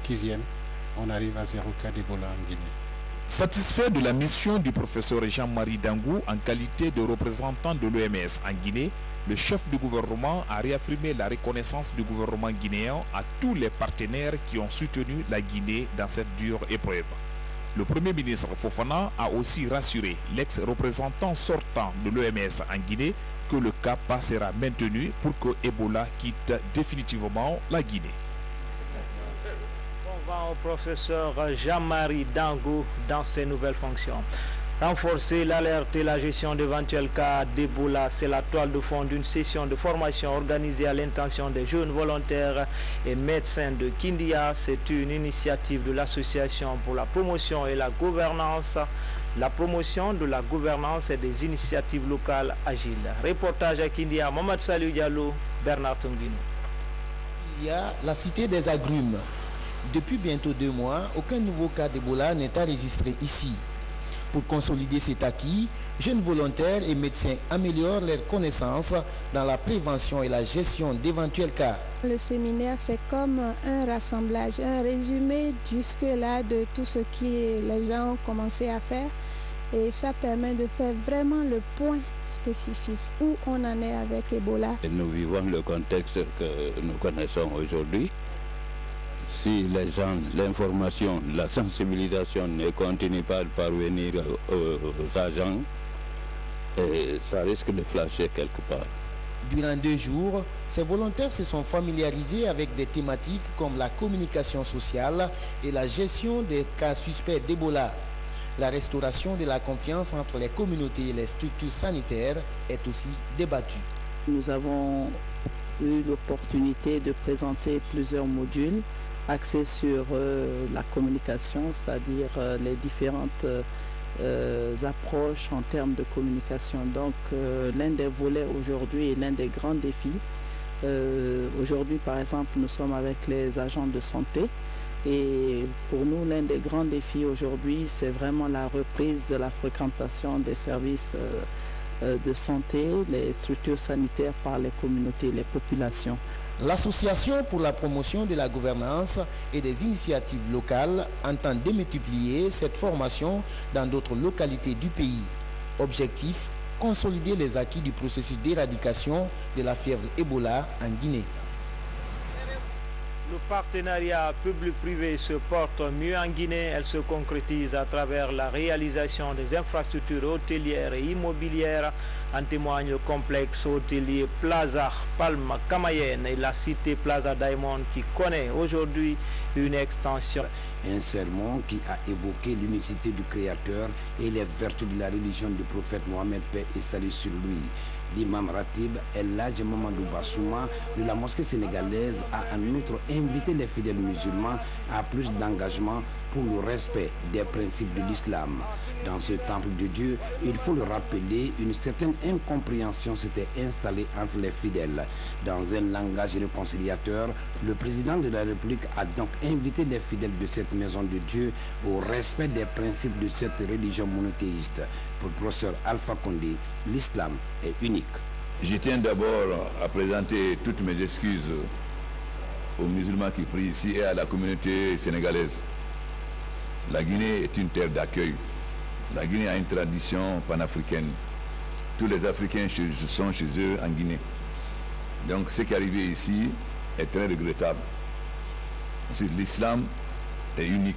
qui viennent, on arrive à 0 cas d'Ebola en Guinée. Satisfait de la mission du professeur Jean-Marie Dangou en qualité de représentant de l'OMS en Guinée, le chef du gouvernement a réaffirmé la reconnaissance du gouvernement guinéen à tous les partenaires qui ont soutenu la Guinée dans cette dure épreuve. Le Premier ministre Fofana a aussi rassuré l'ex-représentant sortant de l'OMS en Guinée que le cap sera maintenu pour que Ebola quitte définitivement la Guinée. On va au professeur Jean-Marie Dangou dans ses nouvelles fonctions. Renforcer l'alerte et la gestion d'éventuels cas d'Ebola, c'est la toile de fond d'une session de formation organisée à l'intention des jeunes volontaires et médecins de Kindia. C'est une initiative de l'Association pour la promotion et la gouvernance. La promotion de la gouvernance et des initiatives locales agiles. Reportage à Kindia, Mohamed Salou Diallo, Bernard Tongino. Il y a la cité des agrumes. Depuis bientôt 2 mois, aucun nouveau cas d'Ebola n'est enregistré ici. Pour consolider cet acquis, jeunes volontaires et médecins améliorent leurs connaissances dans la prévention et la gestion d'éventuels cas. Le séminaire, c'est comme un rassemblage, un résumé jusque-là de tout ce que les gens ont commencé à faire. Et ça permet de faire vraiment le point spécifique où on en est avec Ebola. Et nous vivons le contexte que nous connaissons aujourd'hui. Si les gens, l'information, la sensibilisation ne continue pas de parvenir aux agents, ça risque de flasher quelque part. Durant 2 jours, ces volontaires se sont familiarisés avec des thématiques comme la communication sociale et la gestion des cas suspects d'Ebola. La restauration de la confiance entre les communautés et les structures sanitaires est aussi débattue. Nous avons eu l'opportunité de présenter plusieurs modules axés sur la communication, c'est-à-dire les différentes approches en termes de communication. Donc l'un des volets aujourd'hui et l'un des grands défis. Aujourd'hui par exemple nous sommes avec les agents de santé et pour nous l'un des grands défis aujourd'hui c'est vraiment la reprise de la fréquentation des services de santé, les structures sanitaires par les communautés, les populations. L'Association pour la promotion de la gouvernance et des initiatives locales entend démultiplier cette formation dans d'autres localités du pays. Objectif, consolider les acquis du processus d'éradication de la fièvre Ebola en Guinée. Le partenariat public-privé se porte mieux en Guinée. Elle se concrétise à travers la réalisation des infrastructures hôtelières et immobilières. En témoigne le complexe hôtelier Plaza Palma Camayen et la cité Plaza Diamond qui connaît aujourd'hui une extension. Un sermon qui a évoqué l'unicité du Créateur et les vertus de la religion du prophète Mohammed, paix et salut sur lui. L'imam Ratib El Hadj Mamadou Bassouma de la mosquée sénégalaise a en outre invité les fidèles musulmans à plus d'engagement pour le respect des principes de l'islam. Dans ce temple de Dieu, il faut le rappeler, une certaine incompréhension s'était installée entre les fidèles. Dans un langage réconciliateur, le président de la République a donc invité les fidèles de cette maison de Dieu au respect des principes de cette religion monothéiste. Pour le professeur Alpha Condé, l'islam est unique. Je tiens d'abord à présenter toutes mes excuses aux musulmans qui prient ici et à la communauté sénégalaise. La Guinée est une terre d'accueil. La Guinée a une tradition panafricaine. Tous les Africains sont chez eux en Guinée. Donc ce qui est arrivé ici est très regrettable. L'islam est unique.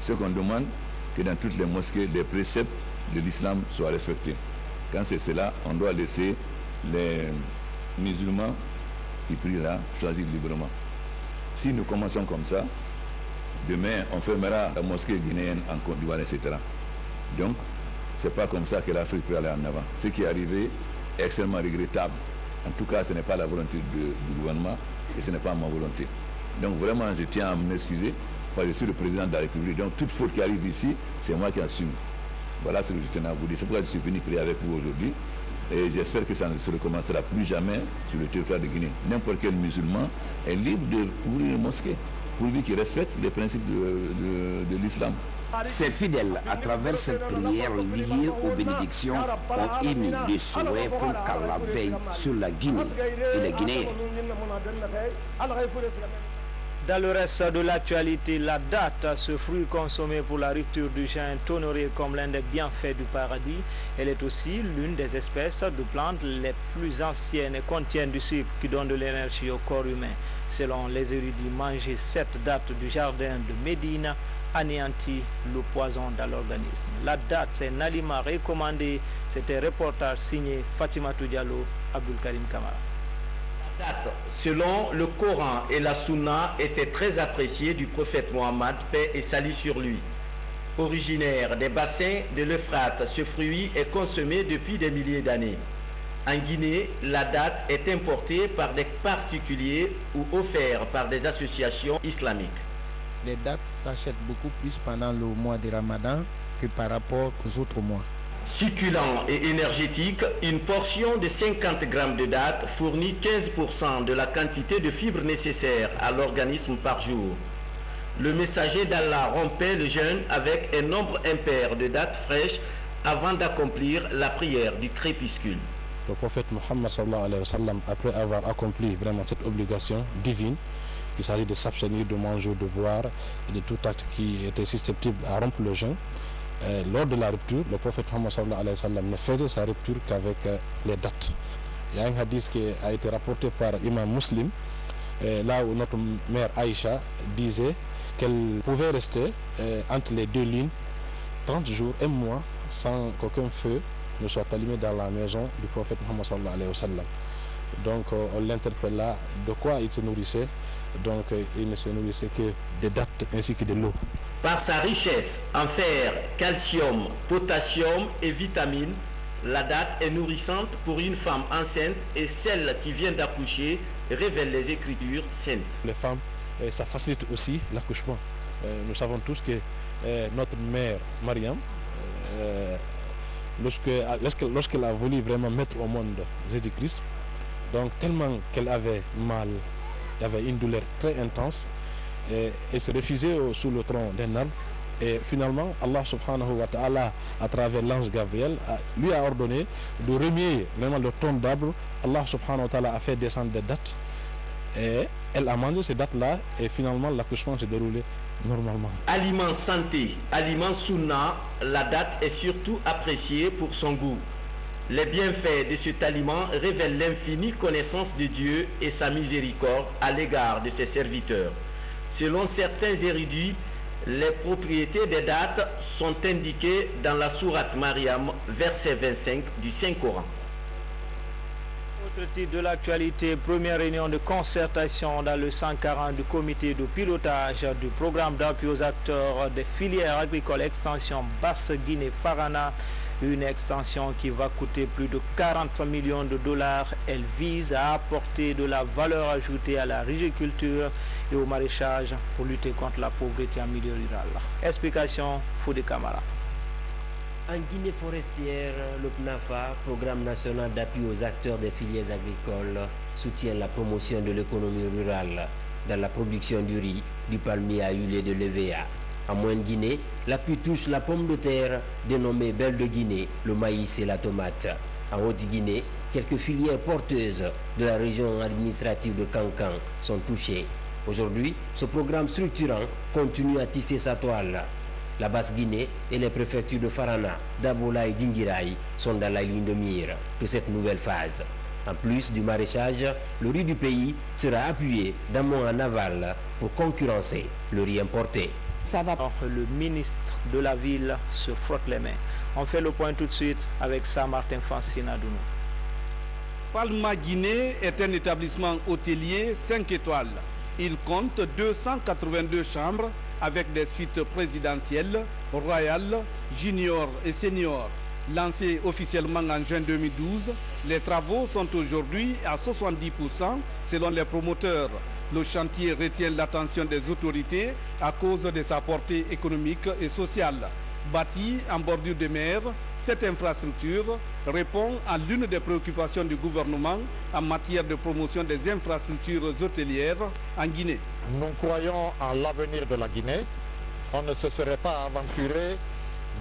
Ce qu'on demande, que dans toutes les mosquées, les préceptes de l'islam soient respectés. Quand c'est cela, on doit laisser les musulmans qui prient là choisir librement. Si nous commençons comme ça, demain on fermera la mosquée guinéenne en Côte d'Ivoire, etc. Donc, c'est pas comme ça que l'Afrique peut aller en avant. Ce qui est arrivé est extrêmement regrettable. En tout cas, ce n'est pas la volonté du gouvernement et ce n'est pas ma volonté. Donc vraiment, je tiens à m'excuser parce que je suis le président de la République. Donc toute faute qui arrive ici, c'est moi qui assume. Voilà ce que je tenais à vous dire. C'est pourquoi je suis venu prier avec vous aujourd'hui. Et j'espère que ça ne se recommencera plus jamais sur le territoire de Guinée. N'importe quel musulman est libre d'ouvrir une mosquée, pourvu qu'il respecte les principes de l'islam. Ces fidèles, à travers cette prière liée aux bénédictions, ont émis des souhaits pour qu'Allah veille sur la Guinée et les Guinéens. Dans le reste de l'actualité, la date, ce fruit consommé pour la rupture du jeûne est honoré comme l'un des bienfaits du paradis. Elle est aussi l'une des espèces de plantes les plus anciennes et contient du sucre qui donne de l'énergie au corps humain. Selon les érudits, manger cette date du jardin de Médine anéantit le poison dans l'organisme. La date est un aliment recommandé. C'était un reportage signé Fatimatou Diallo, Abdul Karim Kamara. La date, selon le Coran et la Sunna, était très appréciée du prophète Mohammed, paix et salut sur lui. Originaire des bassins de l'Euphrate, ce fruit est consommé depuis des milliers d'années. En Guinée, la date est importée par des particuliers ou offerte par des associations islamiques. Les dates s'achètent beaucoup plus pendant le mois de Ramadan que par rapport aux autres mois. Succulent et énergétique, une portion de 50 grammes de dattes fournit 15% de la quantité de fibres nécessaires à l'organisme par jour. Le messager d'Allah rompait le jeûne avec un nombre impair de dattes fraîches avant d'accomplir la prière du crépuscule. Le prophète Mohammed sallallahu alayhi wa sallam, après avoir accompli vraiment cette obligation divine, il s'agit de s'abstenir de manger ou de boire et de tout acte qui était susceptible à rompre le jeûne. Lors de la rupture, le prophète Mohammed sallallahu alayhi wa sallam ne faisait sa rupture qu'avec les dates. Il y a un hadith qui a été rapporté par Imam Muslim, là où notre mère Aïcha disait qu'elle pouvait rester entre les deux lignes 30 jours, un mois, sans qu'aucun feu ne soit allumé dans la maison du prophète Mohammed sallallahu alayhi wa sallam. Donc on l'interpelle là, de quoi il se nourrissait. Donc il ne se nourrissait que des dattes ainsi que de l'eau. Par sa richesse en fer, calcium, potassium et vitamines, la date est nourrissante pour une femme enceinte et celle qui vient d'accoucher, révèle les Écritures saintes. Les femmes, ça facilite aussi l'accouchement. Nous savons tous que notre mère Mariam, lorsqu'elle a voulu vraiment mettre au monde Jésus-Christ, donc tellement qu'elle avait mal, il y avait une douleur très intense, et elle se refusait sous le tronc d'un arbre. Et finalement, Allah subhanahu wa ta'ala, à travers l'ange Gabriel, lui a ordonné de remuer vraiment le tronc d'arbre. Allah subhanahu wa ta'ala a fait descendre des dattes. Et elle a mangé ces dattes-là et finalement l'accouchement s'est déroulé normalement. Aliment santé, aliment sunna, la date est surtout appréciée pour son goût. Les bienfaits de cet aliment révèlent l'infinie connaissance de Dieu et sa miséricorde à l'égard de ses serviteurs. Selon certains érudits, les propriétés des dattes sont indiquées dans la sourate Mariam, verset 25 du Saint-Coran. Autre titre de l'actualité, première réunion de concertation dans le 140 du comité de pilotage du programme d'appui aux acteurs des filières agricoles extension Basse-Guinée-Farana. Une extension qui va coûter plus de 40 millions de dollars. Elle vise à apporter de la valeur ajoutée à la riziculture et au maraîchage pour lutter contre la pauvreté en milieu rural. Explication, Foudé Kamara. En Guinée forestière, le PNAFA, Programme national d'appui aux acteurs des filières agricoles, soutient la promotion de l'économie rurale dans la production du riz, du palmier à huile et de l'EVA. En Moyenne-Guinée, l'appui touche la pomme de terre, dénommée Belle de Guinée, le maïs et la tomate. En Haute-Guinée, quelques filières porteuses de la région administrative de Kankan sont touchées. Aujourd'hui, ce programme structurant continue à tisser sa toile. La Basse-Guinée et les préfectures de Farana, d'Abola et d'Ingiraï sont dans la ligne de mire de cette nouvelle phase. En plus du maraîchage, le riz du pays sera appuyé d'amont en aval pour concurrencer le riz importé. Ça va. Le ministre de la ville se frotte les mains. On fait le point tout de suite avec Saint-Martin Fansina-Dounou. Palma Guinée est un établissement hôtelier 5 étoiles. Il compte 282 chambres avec des suites présidentielles, royales, junior et senior. Lancé officiellement en juin 2012, les travaux sont aujourd'hui à 70% selon les promoteurs. Le chantier retient l'attention des autorités à cause de sa portée économique et sociale. Bâti en bordure de mer, cette infrastructure répond à l'une des préoccupations du gouvernement en matière de promotion des infrastructures hôtelières en Guinée. Nous croyons en l'avenir de la Guinée. On ne se serait pas aventuré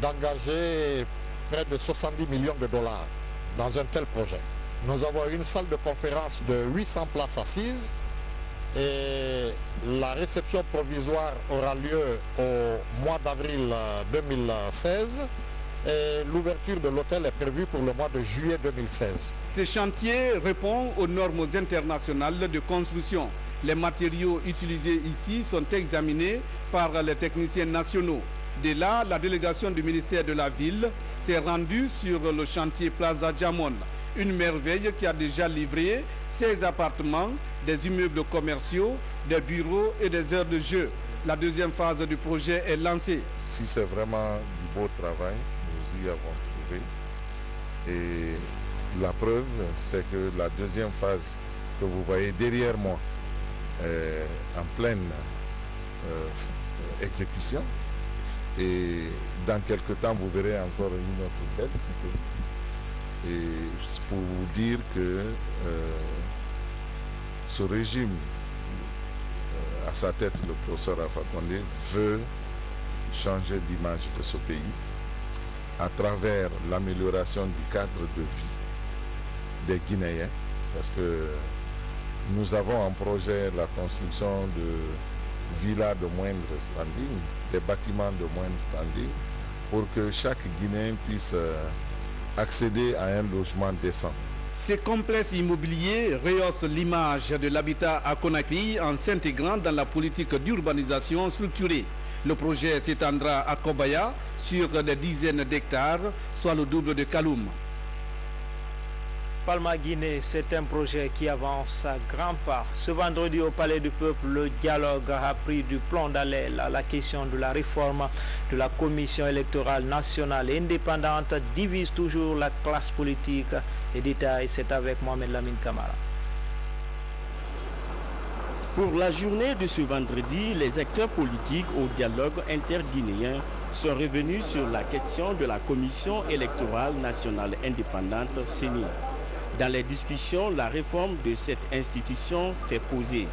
d'engager près de 70 millions de dollars dans un tel projet. Nous avons une salle de conférence de 800 places assises et la réception provisoire aura lieu au mois d'avril 2016 et l'ouverture de l'hôtel est prévue pour le mois de juillet 2016. Ce chantier répond aux normes internationales de construction. Les matériaux utilisés ici sont examinés par les techniciens nationaux. De là, la délégation du ministère de la Ville s'est rendue sur le chantier Plaza Jamon, une merveille qui a déjà livré 16 appartements, des immeubles commerciaux, des bureaux et des heures de jeu. La deuxième phase du projet est lancée. Si c'est vraiment du beau travail, nous y avons trouvé. Et la preuve, c'est que la deuxième phase que vous voyez derrière moi est en pleine exécution. Et dans quelques temps, vous verrez encore une autre belle cité. Et c'est pour vous dire que ce régime, à sa tête, le professeur Alpha Condé, veut changer l'image de ce pays à travers l'amélioration du cadre de vie des Guinéens. Parce que nous avons en projet la construction de villas de moindre standing, des bâtiments de moindre standing, pour que chaque Guinéen puisse accéder à un logement décent. Ces complexes immobiliers rehaussent l'image de l'habitat à Conakry en s'intégrant dans la politique d'urbanisation structurée. Le projet s'étendra à Kobaya sur des dizaines d'hectares, soit le double de Kaloum. Palma Guinée, c'est un projet qui avance à grands pas. Ce vendredi au Palais du Peuple, le dialogue a pris du plomb dans l'aile. La question de la réforme de la Commission électorale nationale indépendante divise toujours la classe politique. Les détails, c'est avec Mohamed Lamine Kamara. Pour la journée de ce vendredi, les acteurs politiques au dialogue interguinéen sont revenus sur la question de la Commission électorale nationale indépendante CENI. Dans les discussions, la réforme de cette institution s'est posée.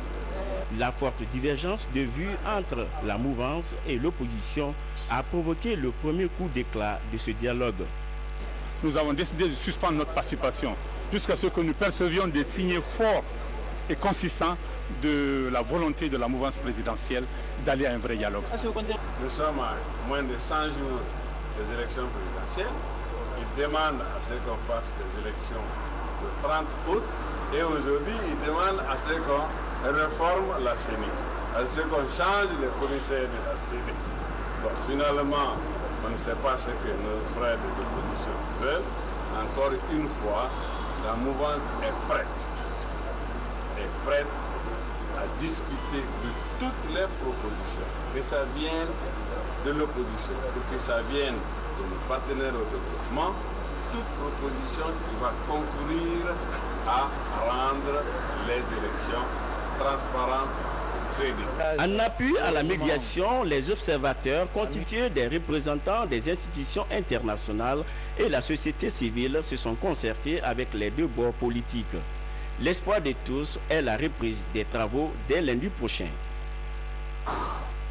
La forte divergence de vues entre la mouvance et l'opposition a provoqué le premier coup d'éclat de ce dialogue. Nous avons décidé de suspendre notre participation jusqu'à ce que nous percevions des signes forts et consistants de la volonté de la mouvance présidentielle d'aller à un vrai dialogue. Nous sommes à moins de 100 jours des élections présidentielles il demande à ce qu'on fasse des élections le 30 août et aujourd'hui il demande à ce qu'on réforme la CENI, à ce qu'on change les commissaires de la CENI. Bon, finalement, on ne sait pas ce que nos frères de l'opposition veulent. Encore une fois, la mouvance est prête à discuter de toutes les propositions, que ça vienne de l'opposition, que ça vienne de nos partenaires au développement, toute proposition qui va concourir à rendre les élections transparentes et crédibles. En appui à la médiation, les observateurs constitués des représentants des institutions internationales et la société civile se sont concertés avec les deux bords politiques. L'espoir de tous est la reprise des travaux dès lundi prochain.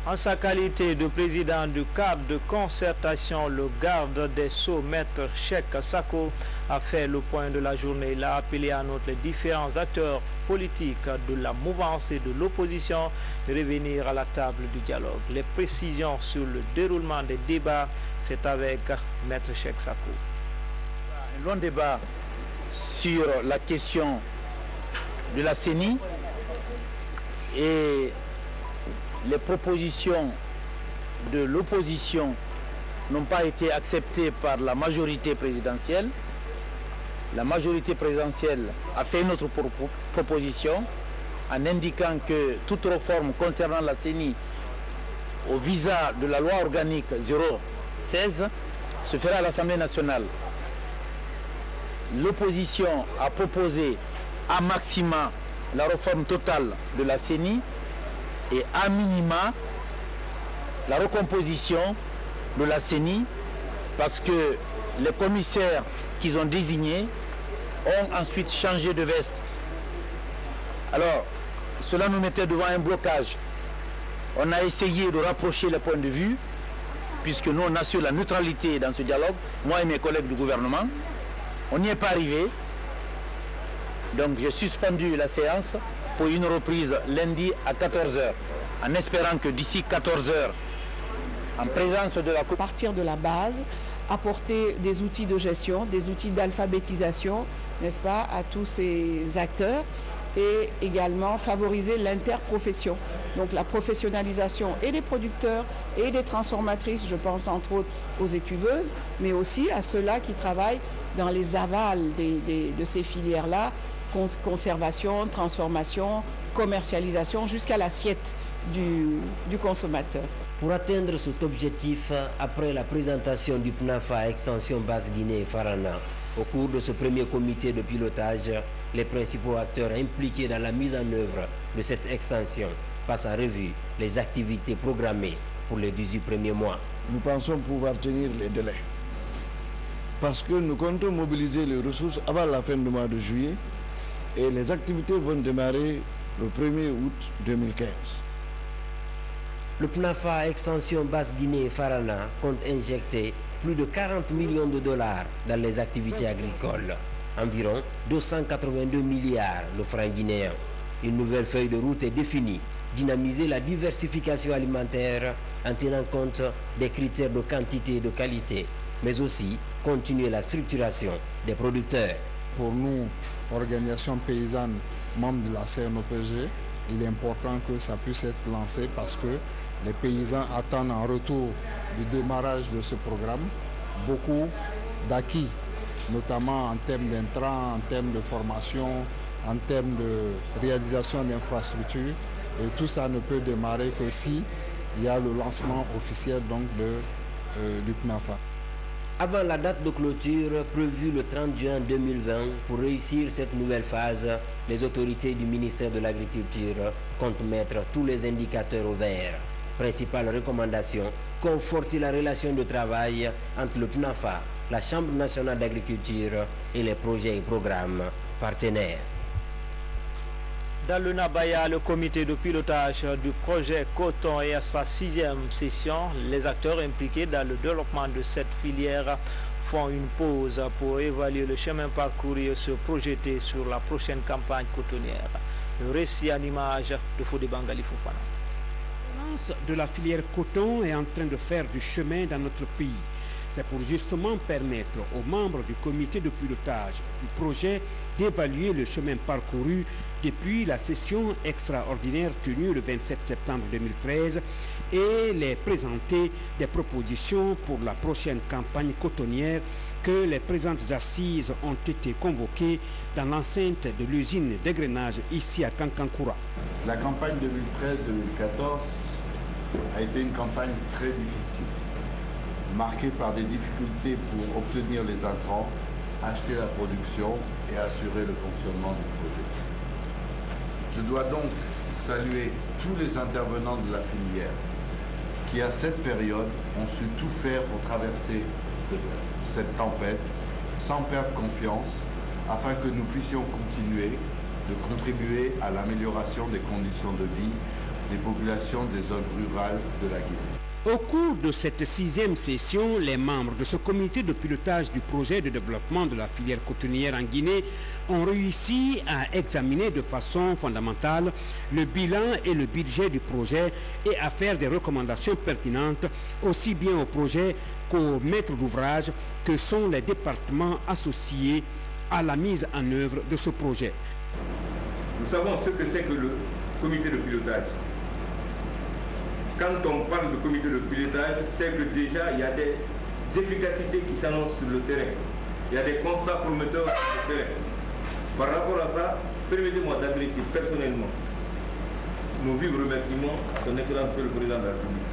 En sa qualité de président du cadre de concertation, le garde des Sceaux, Maître Cheikh Sako, a fait le point de la journée. Il a appelé à notre les différents acteurs politiques de la mouvance et de l'opposition de revenir à la table du dialogue. Les précisions sur le déroulement des débats, c'est avec Maître Cheikh Sako. Un long débat sur la question de la CENI et les propositions de l'opposition n'ont pas été acceptées par la majorité présidentielle. La majorité présidentielle a fait une autre proposition en indiquant que toute réforme concernant la CENI au visa de la loi organique 016 se fera à l'Assemblée nationale. L'opposition a proposé à maxima la réforme totale de la CENI et à minima la recomposition de la CENI parce que les commissaires qu'ils ont désignés ont ensuite changé de veste. Alors, cela nous mettait devant un blocage. On a essayé de rapprocher les points de vue puisque nous on assure la neutralité dans ce dialogue, moi et mes collègues du gouvernement. On n'y est pas arrivé. Donc j'ai suspendu la séance pour une reprise lundi à 14 h, en espérant que d'ici 14 h, en présence de la... Partir de la base, apporter des outils de gestion, des outils d'alphabétisation, n'est-ce pas, à tous ces acteurs et également favoriser l'interprofession. Donc la professionnalisation et des producteurs et des transformatrices, je pense entre autres aux écuveuses, mais aussi à ceux-là qui travaillent dans les avals de ces filières-là, conservation, transformation, commercialisation, jusqu'à l'assiette du consommateur. Pour atteindre cet objectif, après la présentation du PNAFA Extension Basse-Guinée et Farana, au cours de ce premier comité de pilotage, les principaux acteurs impliqués dans la mise en œuvre de cette extension passent en revue les activités programmées pour les 18 premiers mois. Nous pensons pouvoir tenir les délais parce que nous comptons mobiliser les ressources avant la fin du mois de juillet et les activités vont démarrer le 1er août 2015. Le PNAFA Extension Basse-Guinée et Farana compte injecter plus de 40 millions de dollars dans les activités agricoles, environ 282 milliards de francs guinéens. Une nouvelle feuille de route est définie, dynamiser la diversification alimentaire en tenant compte des critères de quantité et de qualité, mais aussi continuer la structuration des producteurs. Pour nous, organisation paysanne, membres de la CNOPG, il est important que ça puisse être lancé parce que les paysans attendent en retour du démarrage de ce programme beaucoup d'acquis, notamment en termes d'intrants, en termes de formation, en termes de réalisation d'infrastructures. Et tout ça ne peut démarrer que si il y a le lancement officiel donc du PNAFA. Avant la date de clôture prévue le 30 juin 2020, pour réussir cette nouvelle phase, les autorités du ministère de l'Agriculture comptent mettre tous les indicateurs au vert. Principale recommandation, conforter la relation de travail entre le PNAFA, la Chambre nationale d'agriculture et les projets et programmes partenaires. Dans le Nabaya, le comité de pilotage du projet Coton est à sa 6e session. Les acteurs impliqués dans le développement de cette filière font une pause pour évaluer le chemin parcouru et se projeter sur la prochaine campagne cotonnière. Le récit en image de Fodé Bangali Fofana. La de la filière coton est en train de faire du chemin dans notre pays. C'est pour justement permettre aux membres du comité de pilotage du projet d'évaluer le chemin parcouru depuis la session extraordinaire tenue le 27 septembre 2013 et les présenter des propositions pour la prochaine campagne cotonnière que les présentes assises ont été convoquées dans l'enceinte de l'usine d'égrenage ici à Kankankura. La campagne 2013-2014 a été une campagne très difficile, marquée par des difficultés pour obtenir les intrants, acheter la production et assurer le fonctionnement du projet. Je dois donc saluer tous les intervenants de la filière qui, à cette période, ont su tout faire pour traverser cette tempête sans perdre confiance afin que nous puissions continuer de contribuer à l'amélioration des conditions de vie des populations des zones rurales de la Guinée. Au cours de cette 6e session, les membres de ce comité de pilotage du projet de développement de la filière cotonnière en Guinée ont réussi à examiner de façon fondamentale le bilan et le budget du projet et à faire des recommandations pertinentes aussi bien au projet qu'aux maîtres d'ouvrage que sont les départements associés à la mise en œuvre de ce projet. Nous savons ce que c'est que le comité de pilotage. Quand on parle de comité de pilotage, c'est que déjà il y a des efficacités qui s'annoncent sur le terrain. Il y a des constats prometteurs sur le terrain. Par rapport à ça, permettez-moi d'adresser personnellement nos vifs remerciements à son excellence le président de la République,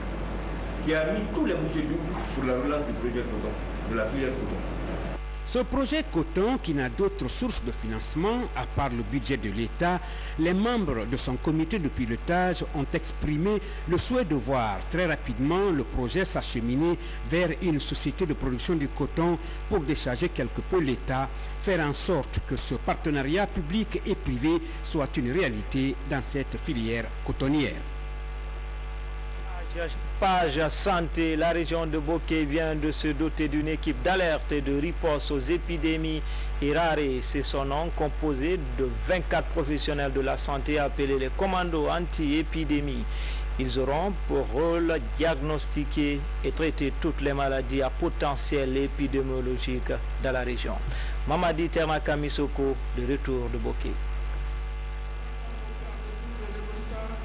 qui a mis tous les bouchées doubles pour la relance du projet coton, de la filière coton. Ce projet coton, qui n'a d'autres sources de financement à part le budget de l'État, les membres de son comité de pilotage ont exprimé le souhait de voir très rapidement le projet s'acheminer vers une société de production du coton pour décharger quelque peu l'État, faire en sorte que ce partenariat public et privé soit une réalité dans cette filière cotonnière. Page santé, la région de Boké vient de se doter d'une équipe d'alerte et de riposte aux épidémies et rares. C'est son nom, composé de 24 professionnels de la santé appelés les commandos anti-épidémie. Ils auront pour rôle diagnostiquer et traiter toutes les maladies à potentiel épidémiologique dans la région. Mamadi Termakamisoko, de retour de Boké.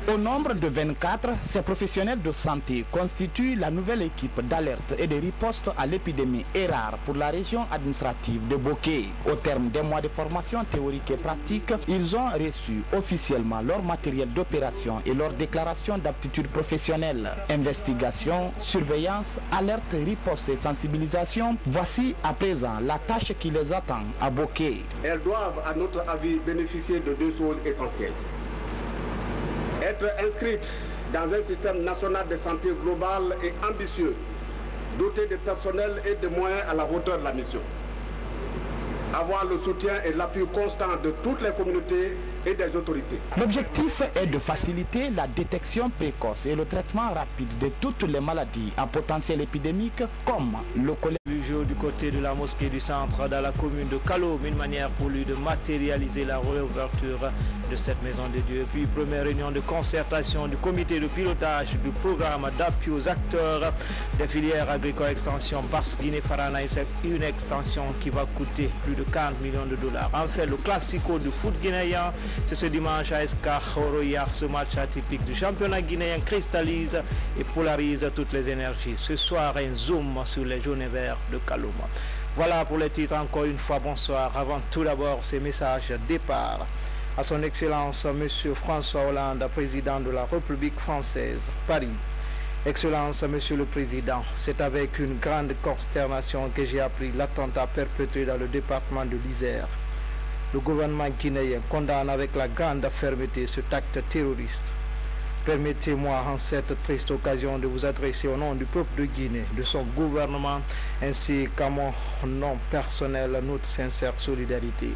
Au nombre de 24, ces professionnels de santé constituent la nouvelle équipe d'alerte et de riposte à l'épidémie ERAR pour la région administrative de Boké. Au terme des mois de formation théorique et pratique, ils ont reçu officiellement leur matériel d'opération et leur déclaration d'aptitude professionnelle. Investigation, surveillance, alerte, riposte et sensibilisation, voici à présent la tâche qui les attend à Boké. Elles doivent, à notre avis, bénéficier de deux choses essentielles. Être inscrite dans un système national de santé global et ambitieux, doté de personnel et de moyens à la hauteur de la mission. Avoir le soutien et l'appui constant de toutes les communautés et des autorités. L'objectif est de faciliter la détection précoce et le traitement rapide de toutes les maladies à potentiel épidémique comme le choléra. Du côté de la mosquée du centre dans la commune de Kalo, une manière pour lui de matérialiser la réouverture de cette maison de Dieu. Puis première réunion de concertation du comité de pilotage du programme d'appui aux acteurs des filières agricoles extension Basse-Guinée-Farana. C'est une extension qui va coûter plus de 40 millions de dollars. En fait, le classico du foot guinéen, c'est ce dimanche à Escaro-Royar. Ce match atypique du championnat guinéen cristallise et polarise toutes les énergies. Ce soir, un zoom sur les jaunes et verts de Kalouma. Voilà pour les titres. Encore une fois, bonsoir. Avant tout d'abord, ces messages départ à son Excellence Monsieur François Hollande, président de la République française, Paris. Excellence Monsieur le Président, c'est avec une grande consternation que j'ai appris l'attentat perpétré dans le département de l'Isère. Le gouvernement guinéen condamne avec la grande fermeté cet acte terroriste. Permettez-moi en cette triste occasion de vous adresser au nom du peuple de Guinée, de son gouvernement, ainsi qu'à mon nom personnel notre sincère solidarité.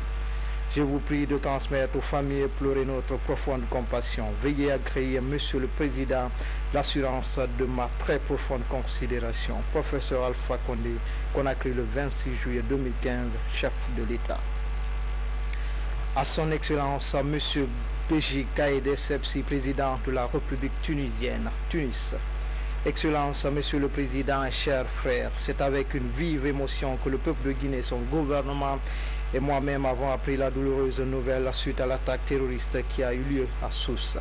Je vous prie de transmettre aux familles éplorées notre profonde compassion. Veuillez agréer, Monsieur le Président, l'assurance de ma très profonde considération. Professeur Alpha Condé, Conakry le 26 juillet 2015, chef de l'État. À son Excellence, Monsieur Béji Kaïd Essebsi, président de la République tunisienne, Tunis. Excellences, Monsieur le Président et chers frères, c'est avec une vive émotion que le peuple de Guinée, son gouvernement et moi-même avons appris la douloureuse nouvelle suite à l'attaque terroriste qui a eu lieu à Sousse.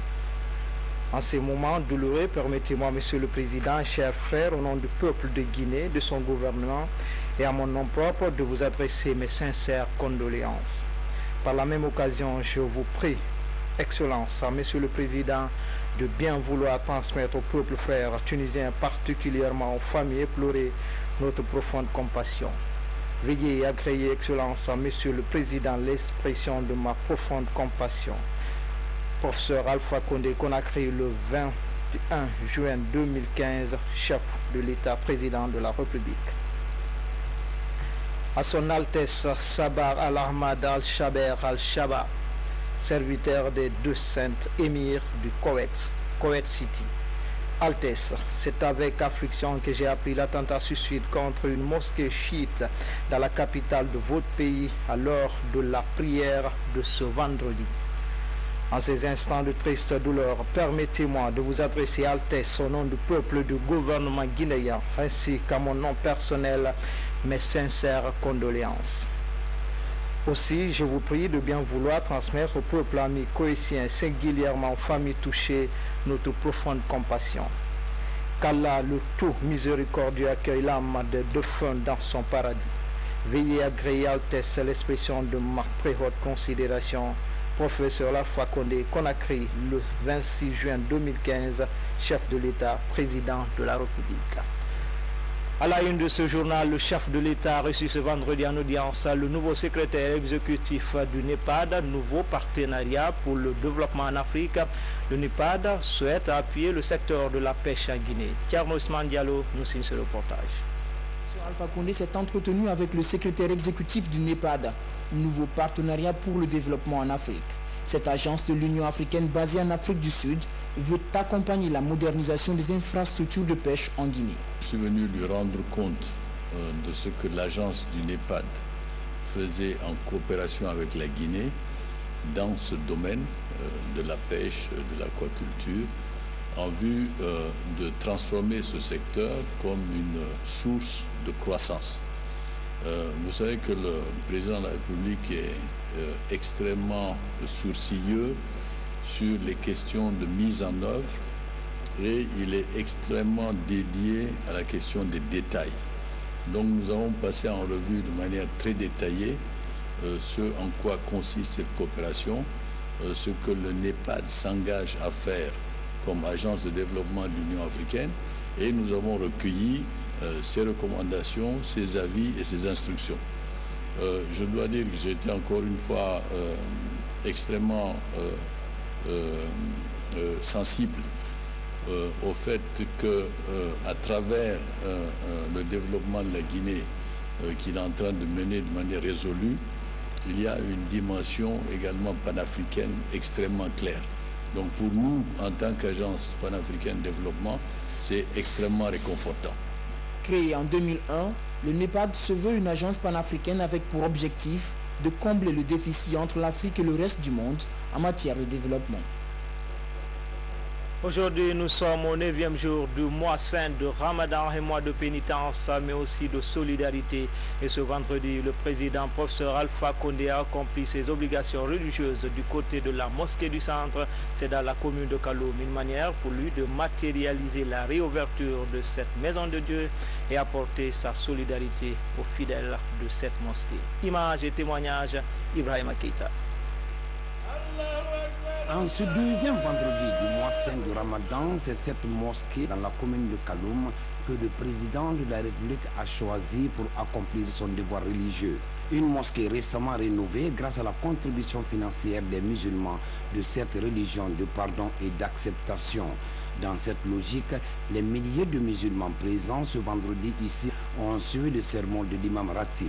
En ces moments douloureux, permettez-moi, Monsieur le Président et chers frères, au nom du peuple de Guinée, de son gouvernement et à mon nom propre, de vous adresser mes sincères condoléances. Par la même occasion, je vous prie, Excellences, Monsieur le Président, de bien vouloir transmettre au peuple frère tunisien, particulièrement aux familles éplorées, notre profonde compassion. Veuillez et agréer, Excellence, à Monsieur le Président, l'expression de ma profonde compassion. Professeur Alpha Condé Conakry, le 21 juin 2015, chef de l'État, président de la République. À son Altesse Sabar Al-Ahmad Al-Shaber Al-Shaba, serviteur des deux saintes émirs du Koweït City. Altesse, c'est avec affliction que j'ai appris l'attentat suicide contre une mosquée chiite dans la capitale de votre pays à l'heure de la prière de ce vendredi. En ces instants de triste douleur, permettez-moi de vous adresser, Altesse, au nom du peuple du gouvernement guinéen, ainsi qu'à mon nom personnel, mes sincères condoléances. Aussi, je vous prie de bien vouloir transmettre au peuple ami koweïtien, singulièrement aux familles touchées, notre profonde compassion. Qu'Allah, le tout miséricordieux, accueille l'âme des défunts dans son paradis. Veuillez agréer, Altesse, l'expression de ma très haute considération. Professeur Alpha Condé Conakry, le 26 juin 2015, chef de l'État, président de la République. À la une de ce journal, le chef de l'État a reçu ce vendredi en audience le nouveau secrétaire exécutif du NEPAD, nouveau partenariat pour le développement en Afrique. Le NEPAD souhaite appuyer le secteur de la pêche en Guinée. Thierno Ousmane Diallo nous signe ce reportage. Alpha Condé s'est entretenu avec le secrétaire exécutif du NEPAD, nouveau partenariat pour le développement en Afrique. Cette agence de l'Union africaine basée en Afrique du Sud veut accompagner la modernisation des infrastructures de pêche en Guinée. Je suis venu lui rendre compte de ce que l'agence du NEPAD faisait en coopération avec la Guinée dans ce domaine de la pêche, de l'aquaculture, en vue de transformer ce secteur comme une source de croissance. Vous savez que le président de la République est extrêmement sourcilleux sur les questions de mise en œuvre et il est extrêmement dédié à la question des détails. Donc nous avons passé en revue de manière très détaillée ce en quoi consiste cette coopération, ce que le NEPAD s'engage à faire comme agence de développement de l'Union africaine et nous avons recueilli ses recommandations, ses avis et ses instructions. Je dois dire que j'ai été encore une fois extrêmement sensible au fait que à travers le développement de la Guinée qu'il est en train de mener de manière résolue, il y a une dimension également panafricaine extrêmement claire. Donc pour nous, en tant qu'agence panafricaine de développement, c'est extrêmement réconfortant. Créé en 2001, le NEPAD se veut une agence panafricaine avec pour objectif de combler le déficit entre l'Afrique et le reste du monde en matière de développement. Aujourd'hui, nous sommes au 9e jour du mois saint de Ramadan et mois de pénitence, mais aussi de solidarité. Et ce vendredi, le président professeur Alpha Condé a accompli ses obligations religieuses du côté de la mosquée du centre. C'est dans la commune de Kaloum, une manière pour lui de matérialiser la réouverture de cette maison de Dieu et apporter sa solidarité aux fidèles de cette mosquée. Images et témoignages, Ibrahima Keita. En ce deuxième vendredi du mois saint du Ramadan, c'est cette mosquée dans la commune de Kaloum que le président de la République a choisi pour accomplir son devoir religieux. Une mosquée récemment rénovée grâce à la contribution financière des musulmans de cette religion de pardon et d'acceptation. Dans cette logique, les milliers de musulmans présents ce vendredi ici ont suivi le sermon de l'imam Ratib.